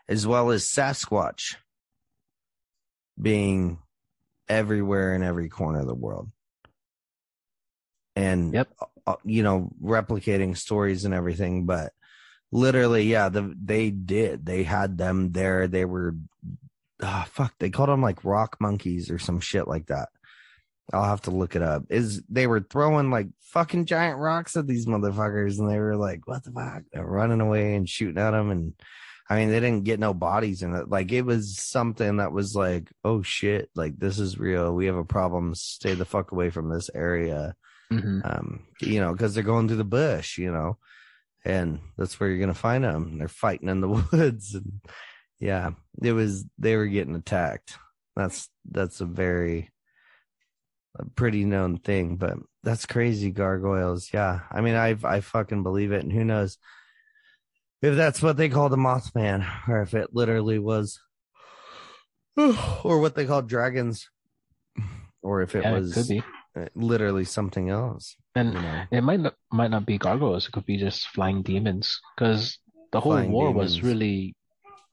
As well as Sasquatch being everywhere in every corner of the world. and replicating stories and everything. But literally, yeah, they had them there. They were they called them like rock monkeys or some shit like that. I'll have to look it up. They were throwing like fucking giant rocks at these motherfuckers, and they were like, what the fuck? They're running away and shooting at them. And I mean, they didn't get no bodies in it. Like, it was something that was like, oh shit, like, this is real. We have a problem. Stay the fuck away from this area. Because they're going through the bush, and that's where you're going to find them. They're fighting in the woods. And yeah, they were getting attacked. That's a pretty known thing, but that's crazy. Gargoyles. Yeah. I mean, I fucking believe it. And who knows if that's what they call the Mothman, or if it literally was, or what they call dragons, or if it was, could be literally something else. And it might not be gargoyles. It could be just flying demons, because the whole war was really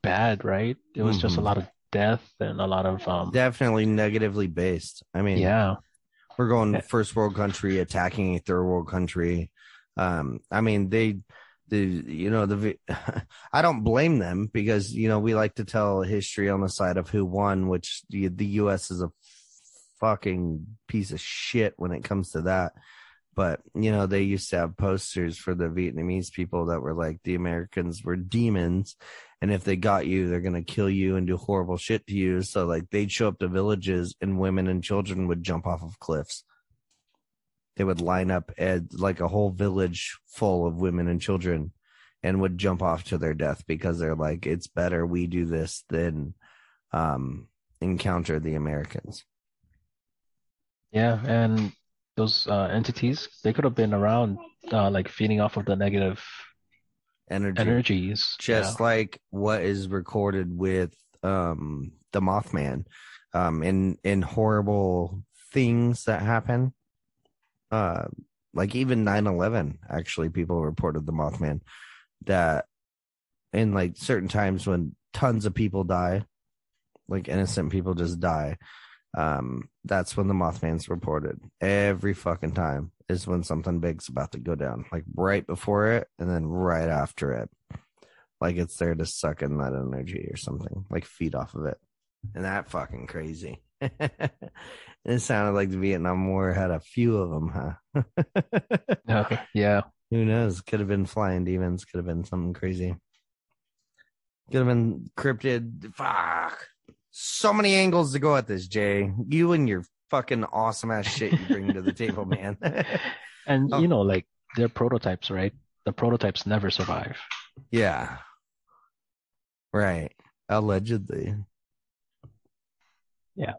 bad, right? It was just a lot of death and a lot of definitely negatively based. I mean, yeah, we're going first world country attacking a third world country. I mean, I don't blame them, because we like to tell history on the side of who won, which the U.S. is a fucking piece of shit when it comes to that. But they used to have posters for the Vietnamese people that were like, the Americans were demons, and if they got you, they're gonna kill you and do horrible shit to you. So like, they'd show up to villages, and women and children would jump off of cliffs. They would line up at like a whole village full of women and children, and would jump off to their death, because they're like, it's better we do this than encounter the Americans. Yeah, and those entities, they could have been around, like feeding off of the negative energies, just like what is recorded with the Mothman, in horrible things that happen. Like even 9/11, actually, people reported the Mothman, that in like certain times when tons of people die, like innocent people just die, that's when the Mothman's reported. Every fucking time is when something big's about to go down, like right before it and then right after it. Like it's there to suck in that energy or something, like feed off of it. And that fucking crazy. It sounded like the Vietnam War had a few of them, huh? Okay, yeah. Who knows? Could have been flying demons. Could have been something crazy. Could have been cryptid. Fuck. So many angles to go at this, Jay. You and your fucking awesome ass shit you bring to the table, man. And like, they're prototypes, right? The prototypes never survive. Yeah. Right. Allegedly. Yeah.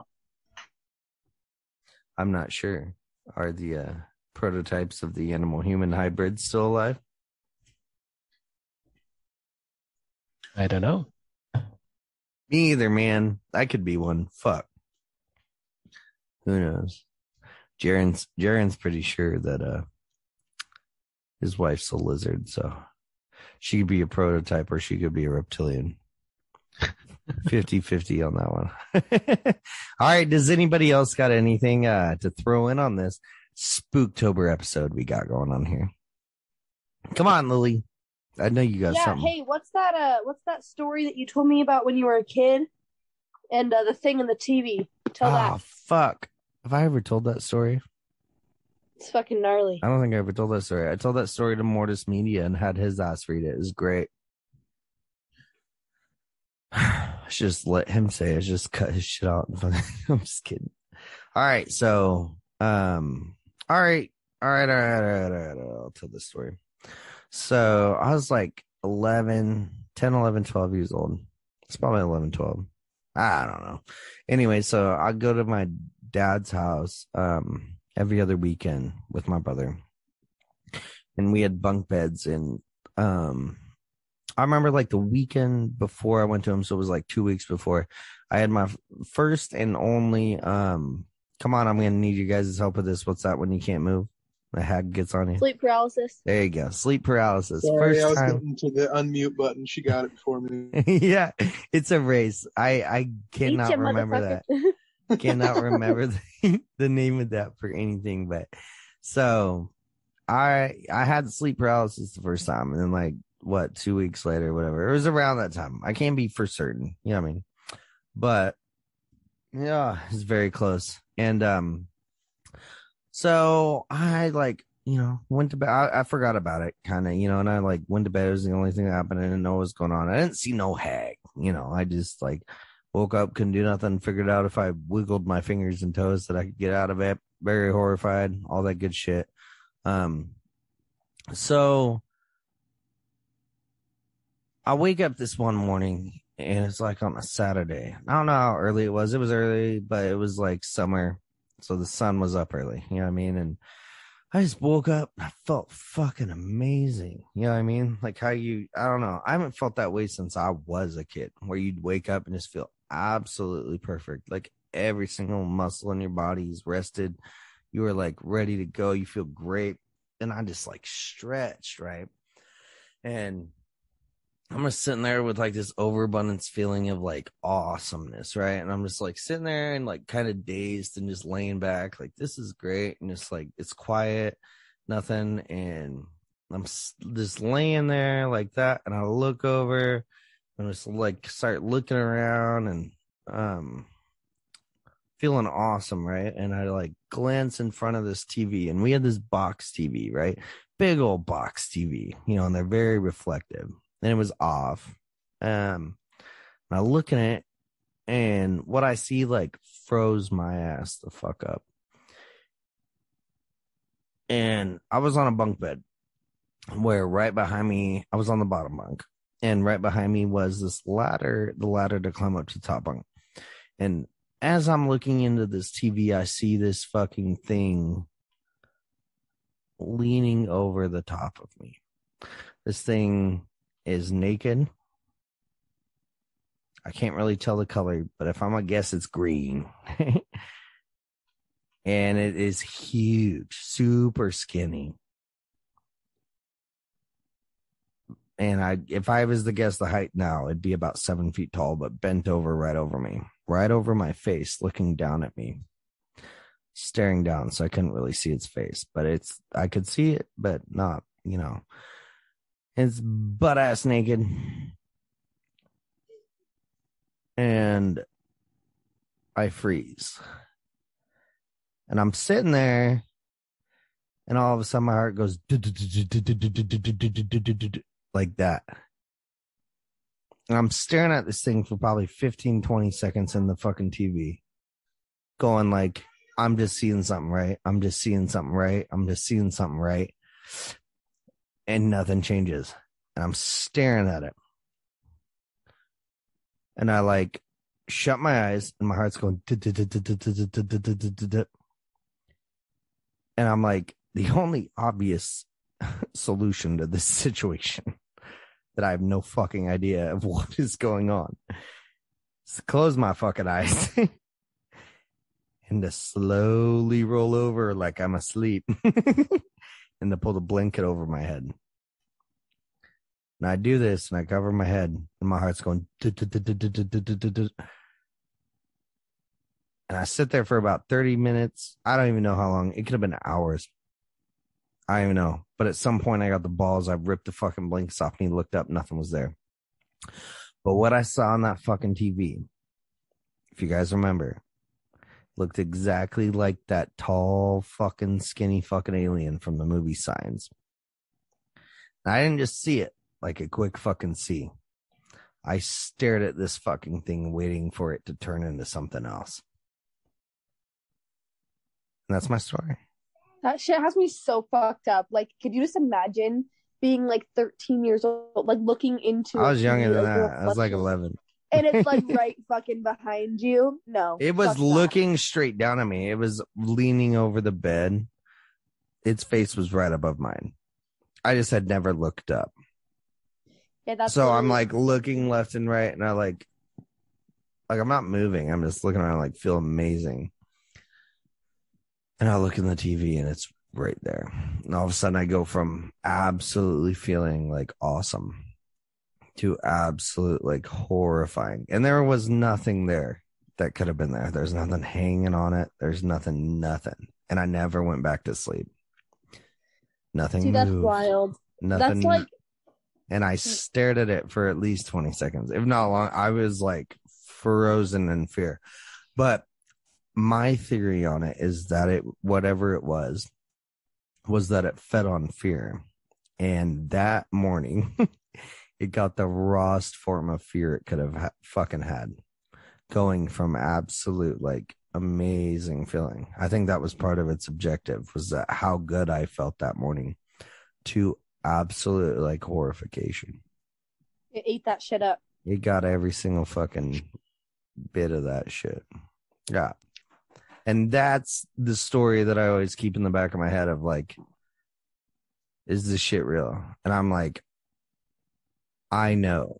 I'm not sure. Are the prototypes of the animal-human hybrids still alive? I don't know. Me either, man. I could be one. Fuck. Who knows? Jaren's pretty sure that his wife's a lizard, so she could be a prototype or she could be a reptilian. 50-50 on that one. All right. Does anybody else got anything to throw in on this Spooktober episode we got going on here? Come on, Lily. I know you got something. Hey, what's that story that you told me about when you were a kid? And the thing in the TV. Tell that. Oh, fuck. Have I ever told that story? It's fucking gnarly. I don't think I ever told that story. I told that story to Mortis Media and had his ass read it. It was great. I should just let him say it. Just cut his shit out. I'm just kidding. All right. So, all right. I'll tell this story. So I was like 10, 11, 12 years old. It's probably 11, 12. I don't know. Anyway, so I go to my dad's house every other weekend with my brother. And we had bunk beds, and I remember like the weekend before I went to him, so it was like 2 weeks before, I had my first and only come on, I'm gonna need you guys' help with this. What's that when you can't move? The hag gets on you. Sleep paralysis. There you go. Sleep paralysis. Sorry, first I was time. getting to the unmute button. She got it before me. Yeah, it's a race. I cannot remember that. Cannot remember the name of that for anything, but So I had sleep paralysis the first time, and then like 2 weeks later, whatever. It was around that time. I can't be for certain. You know what I mean? But yeah, it's very close. And so I like, went to bed. I forgot about it kind of, and I like went to bed. It was the only thing that happened. I didn't know what was going on. I didn't see no hag, I just like woke up, couldn't do nothing, figured out if I wiggled my fingers and toes that I could get out of it. Very horrified, all that good shit. So I wake up this one morning and it's like on a Saturday. I don't know how early it was. It was early, but it was like summer. So the sun was up early. You know what I mean? And I just woke up and I felt fucking amazing. You know what I mean? Like how I don't know. I haven't felt that way since I was a kid, where you'd wake up and just feel absolutely perfect. Like every single muscle in your body is rested. You are like ready to go. You feel great. And I just like stretched, right? And I'm just sitting there with like this overabundance feeling of like awesomeness, right? And I'm just like sitting there and like kind of dazed and just laying back, like this is great. And just like it's quiet, nothing. And I'm just laying there like that. And I look over and just like start looking around and feeling awesome, right? And I like glance in front of this TV, and we had this box TV, right? Big old box TV, and they're very reflective. And it was off. And I look at it, and what I see like froze my ass the fuck up. And I was on a bunk bed where right behind me, I was on the bottom bunk, and right behind me was this ladder, the ladder to climb up to the top bunk. And as I'm looking into this TV, I see this fucking thing leaning over the top of me. This thing is naked. I can't really tell the color, but if I'm gonna guess, it's green. And it is huge, super skinny. And if I was to guess the height now, it'd be about 7 feet tall, but bent over right over me, right over my face, looking down at me, staring down. So I couldn't really see its face, but I could see it, but not, it's butt ass naked. And I freeze. And I'm sitting there, and all of a sudden my heart goes like that. And I'm staring at this thing for probably 15, 20 seconds in the fucking TV, going like, I'm just seeing something right. I'm just seeing something right. I'm just seeing something right. And nothing changes. And I'm staring at it. And I like shut my eyes, and my heart's going. And I'm like, the only obvious solution to this situation that I have no fucking idea of what is going on is to close my fucking eyes and to slowly roll over like I'm asleep and to pull the blanket over my head. And I do this, and I cover my head, and my heart's going. And I sit there for about 30 minutes. I don't even know how long. It could have been hours. I don't even know. But at some point, I got the balls. I ripped the fucking blankets off me, looked up, nothing was there. But what I saw on that fucking TV, if you guys remember, looked exactly like that tall, fucking, skinny fucking alien from the movie Signs. I didn't just see it like a quick fucking see. I stared at this fucking thing, waiting for it to turn into something else. And that's my story. That shit has me so fucked up. Like, could you just imagine being like 13 years old, like looking into I was younger than that. I was like 11. And it's like right fucking behind you? No. It was looking straight down at me. It was leaning over the bed. Its face was right above mine. I just had never looked up. Yeah, that's so I'm like looking left and right, and I like I'm not moving. I'm just looking around, like feel amazing. And I look in the TV, and it's right there. And all of a sudden, I go from absolutely feeling like awesome to absolute like horrifying. And there was nothing there that could have been there. There's nothing hanging on it. There's nothing. And I never went back to sleep. Nothing See, that's moved. wild. Nothing. That's like, and I stared at it for at least 20 seconds, if not long. I was like frozen in fear. But my theory on it is that it, whatever it was that it fed on fear. And that morning, it got the rawest form of fear it could have fucking had, going from absolute like amazing feeling. I think that was part of its objective, was that how good I felt that morning, to absolute like horrification. it ate that shit up. It got every single fucking bit of that shit. Yeah. And that's the story that I always keep in the back of my head of like, is this shit real? And I'm like, I know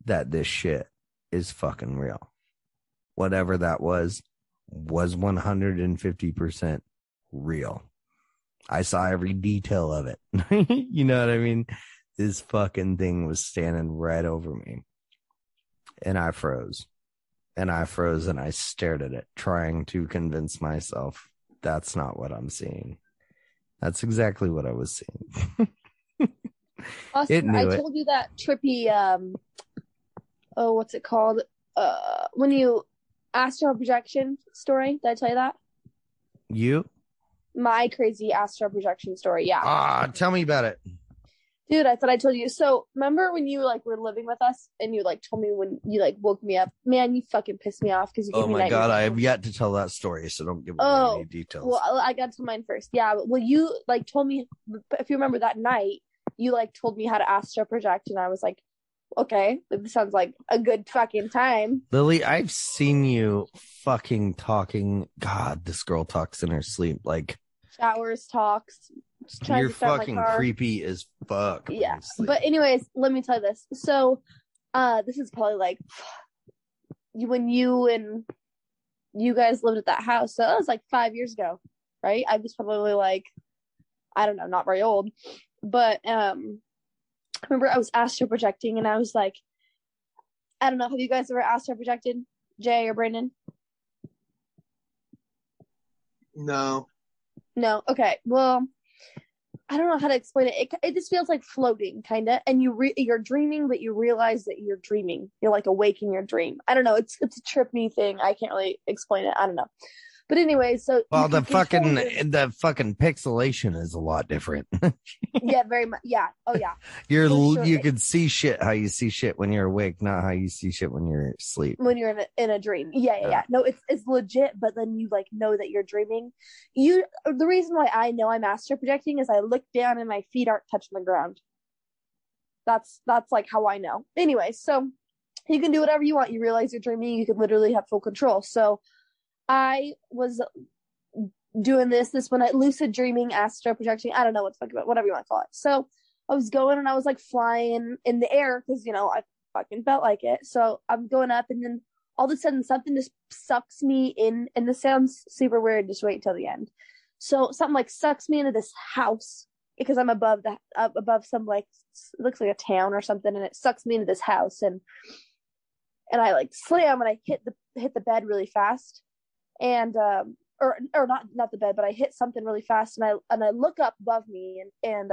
that this shit is fucking real. Whatever that was 150% real. I saw every detail of it. You know what I mean? This fucking thing was standing right over me. And I froze. And I froze and I stared at it, trying to convince myself that's not what I'm seeing. That's exactly what I was seeing. Austin, I told you that trippy, what's it called? When you astral projection story. Did I tell you that? You? My crazy astral projection story, yeah. Tell me about it. Dude, I thought I told you. So remember when you like were living with us and you like told me when you like woke me up? Man, you fucking pissed me off because you gave me nightmares. Oh my god, I have yet to tell that story, so don't give away any details. Well, I got to mine first. Yeah, well, you like told me, if you remember that night, you like told me how to astral project, and I was like, okay, this sounds like a good fucking time. Lily, I've seen you fucking talking. God, this girl talks in her sleep. Like showers, talks. You're fucking creepy as fuck. Yeah. But anyways, let me tell you this. So, this is probably like when you and you guys lived at that house. So that was like 5 years ago, right? I was probably like, I don't know, not very old. But I remember I was astral projecting and I was like, I don't know, have you guys ever astral projected, Jay or Brandon? No. Okay. Well, I don't know how to explain it. It just feels like floating, kind of. And you're dreaming, but you realize that you're dreaming. You're like awake in your dream. I don't know. It's a trippy thing. I can't really explain it. I don't know. But anyway, so the fucking pixelation is a lot different. Yeah, very much. Yeah. Oh yeah. You can see shit how you see shit when you're awake, not how you see shit when you're asleep. When you're in a dream. Yeah. No, it's legit, but then you like know that you're dreaming. The reason why I know I'm astral projecting is I look down and my feet aren't touching the ground. That's like how I know. Anyway, so you can do whatever you want. You realize you're dreaming, you can literally have full control. So I was doing this when I lucid dreaming, astral projecting. I don't know what to talk about, whatever you want to call it. So I was going and I was like flying in the air because, I fucking felt like it. So I'm going up and then all of a sudden something just sucks me in. And this sounds super weird. Just wait until the end. So something like sucks me into this house because I'm above some like, it looks like a town or something. And it sucks me into this house. And I like slam and I hit the bed really fast. And or not the bed, but I hit something really fast, and I look up above me, and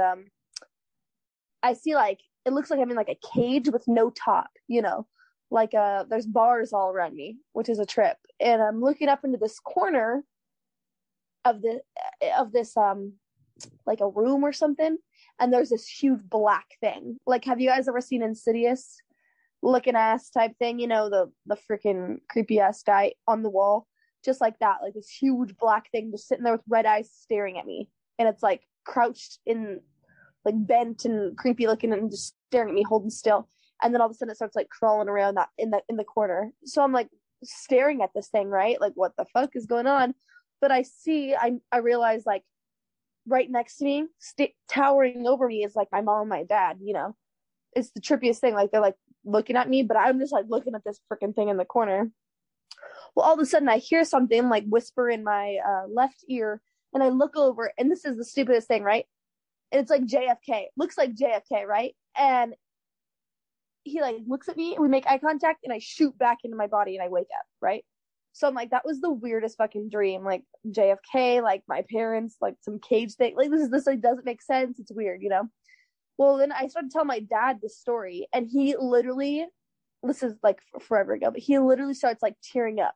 I see like it looks like I'm in like a cage with no top, like there's bars all around me, which is a trip, and I'm looking up into this corner of this like a room or something, and there's this huge black thing. Like, have you guys ever seen Insidious looking ass type thing? The freaking creepy ass guy on the wall. Just like that, like this huge black thing just sitting there with red eyes staring at me. And it's like crouched in, like bent and creepy looking and just staring at me, holding still. And then all of a sudden it starts like crawling around that in the corner. So I'm like staring at this thing, right? Like, what the fuck is going on? But I realize like right next to me, towering over me is like my mom and my dad, It's the trippiest thing. Like they're like looking at me, but I'm just like looking at this freaking thing in the corner. Well, all of a sudden I hear something like whisper in my left ear, and I look over, and this is the stupidest thing, right? And it's like JFK. Looks like JFK, right? And he like looks at me, and we make eye contact, and I shoot back into my body, and I wake up, right? So I'm like, that was the weirdest fucking dream. Like JFK, like my parents, like some cage thing. Like this like doesn't make sense. It's weird, you know? Well, then I started telling my dad this story, and he literally, this is like forever ago, but he literally starts like tearing up.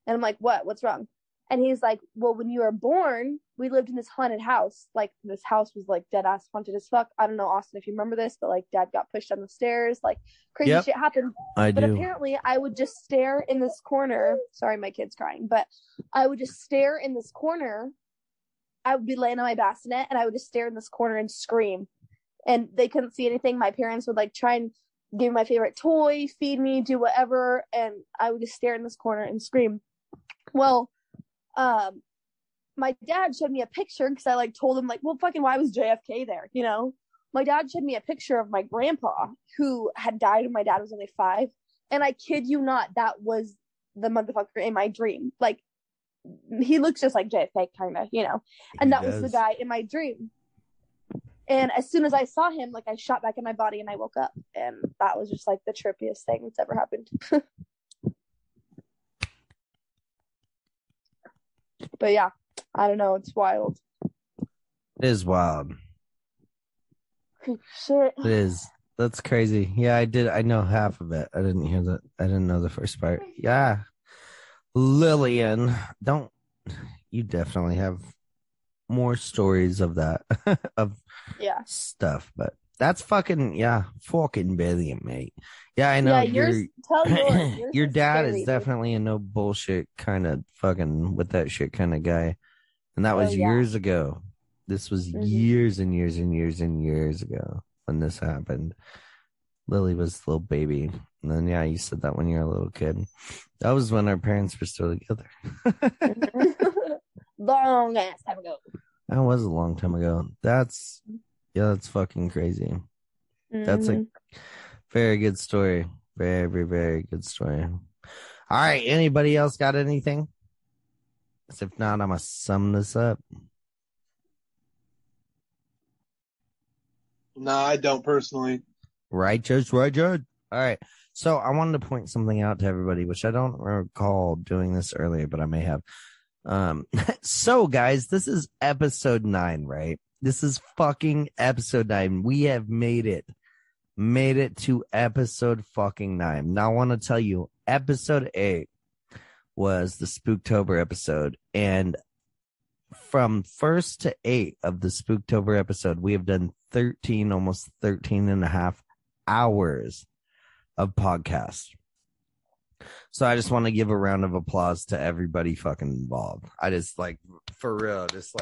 And I'm like, what? What's wrong? And he's like, well, when you were born, we lived in this haunted house. Like, this house was like dead ass haunted as fuck. I don't know, Austin, if you remember this, but like dad got pushed down the stairs. Like, crazy shit happened. But apparently, I would just stare in this corner. Sorry, my kid's crying. But I would just stare in this corner. I would be laying on my bassinet, and I would just stare in this corner and scream. And they couldn't see anything. My parents would like try and give me my favorite toy, feed me, do whatever. And I would just stare in this corner and scream. Well, my dad showed me a picture because I like told him like, well, fucking why was JFK there? You know, my dad showed me a picture of my grandpa who had died when my dad was only 5. And I kid you not, that was the motherfucker in my dream. Like, he looks just like JFK kind of, you know, and that was the guy in my dream. And as soon as I saw him, like I shot back in my body and I woke up, and that was just like the trippiest thing that's ever happened. But yeah, I don't know. It's wild. It is wild. Shit. It is. That's crazy. Yeah, I know half of it. I didn't hear that. I didn't know the first part. Yeah. Lillian, you definitely have more stories of that, of stuff, but that's fucking brilliant, mate. Yeah, I know. Yours, your dad is definitely a no bullshit kind of fucking with that shit kind of guy. And that was years ago. This was years and years and years and years ago when this happened. Lily was a little baby. And then, you said that when you were a little kid. That was when our parents were still together. Long ass time ago. That was a long time ago. That's fucking crazy. That's a very good story. Very, very, very good story. All right. Anybody else got anything? If not, I'm going to sum this up. No, I don't personally. Right, Judge. All right. So I wanted to point something out to everybody, which I don't recall doing this earlier, but I may have. So guys, this is episode 9, right? This is fucking episode 9. We have made it to episode fucking 9. Now I want to tell you, episode 8 was the Spooktober episode, and from 1st to 8 of the Spooktober episode, we have done almost 13 and a half hours of podcast. So I just want to give a round of applause to everybody fucking involved. I just for real, that's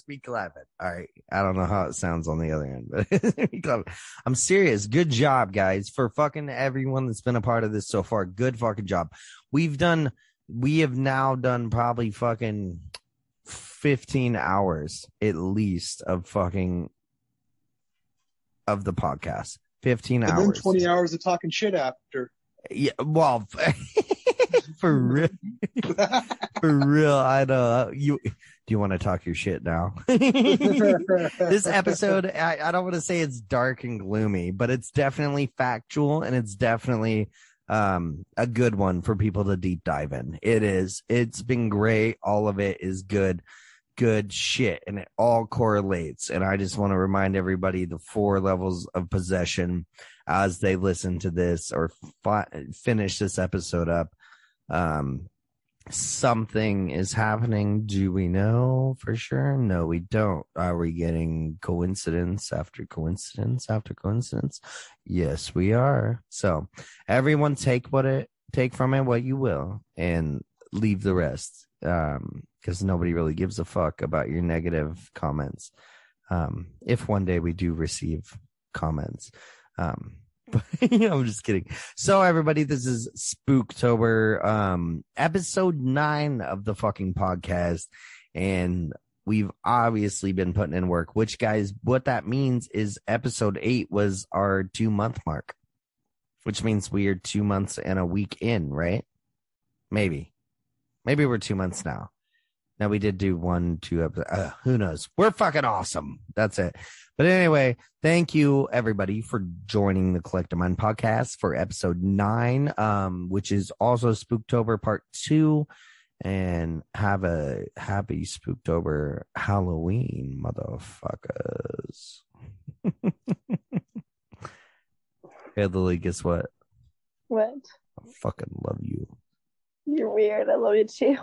me clapping. All right. I don't know how it sounds on the other end, but I'm serious. Good job, guys, for fucking everyone that's been a part of this so far. Good fucking job. We have now done probably fucking 15 hours at least of the podcast. 15 hours. And then 20 hours of talking shit after. Yeah, well, for real. For real, I know. Do you want to talk your shit now? This episode, I don't want to say it's dark and gloomy, but it's definitely factual, and it's definitely a good one for people to deep dive in. It is. It's been great. All of it is good shit, and it all correlates. And I just want to remind everybody the 4 levels of possession as they listen to this or finish this episode up. Something is happening. Do we know for sure? No, we don't. Are we getting coincidence after coincidence after coincidence? Yes, we are. So everyone take from it what you will, and leave the rest. Because nobody really gives a fuck about your negative comments. If one day we do receive comments. But I'm just kidding. So everybody, this is Spooktober, episode 9 of the fucking podcast. And we've obviously been putting in work, which, guys, what that means is episode 8 was our 2-month mark, which means we are 2 months and a week in, right? Maybe we're 2 months now. Now we did do 1-2 episodes. Who knows? We're fucking awesome. That's it. But anyway, thank you everybody for joining the Collective Mind podcast for episode 9, which is also Spooktober part 2. And have a happy Spooktober Halloween, motherfuckers. Hey, Lily, guess what? What? I fucking love you. You're weird. I love you too.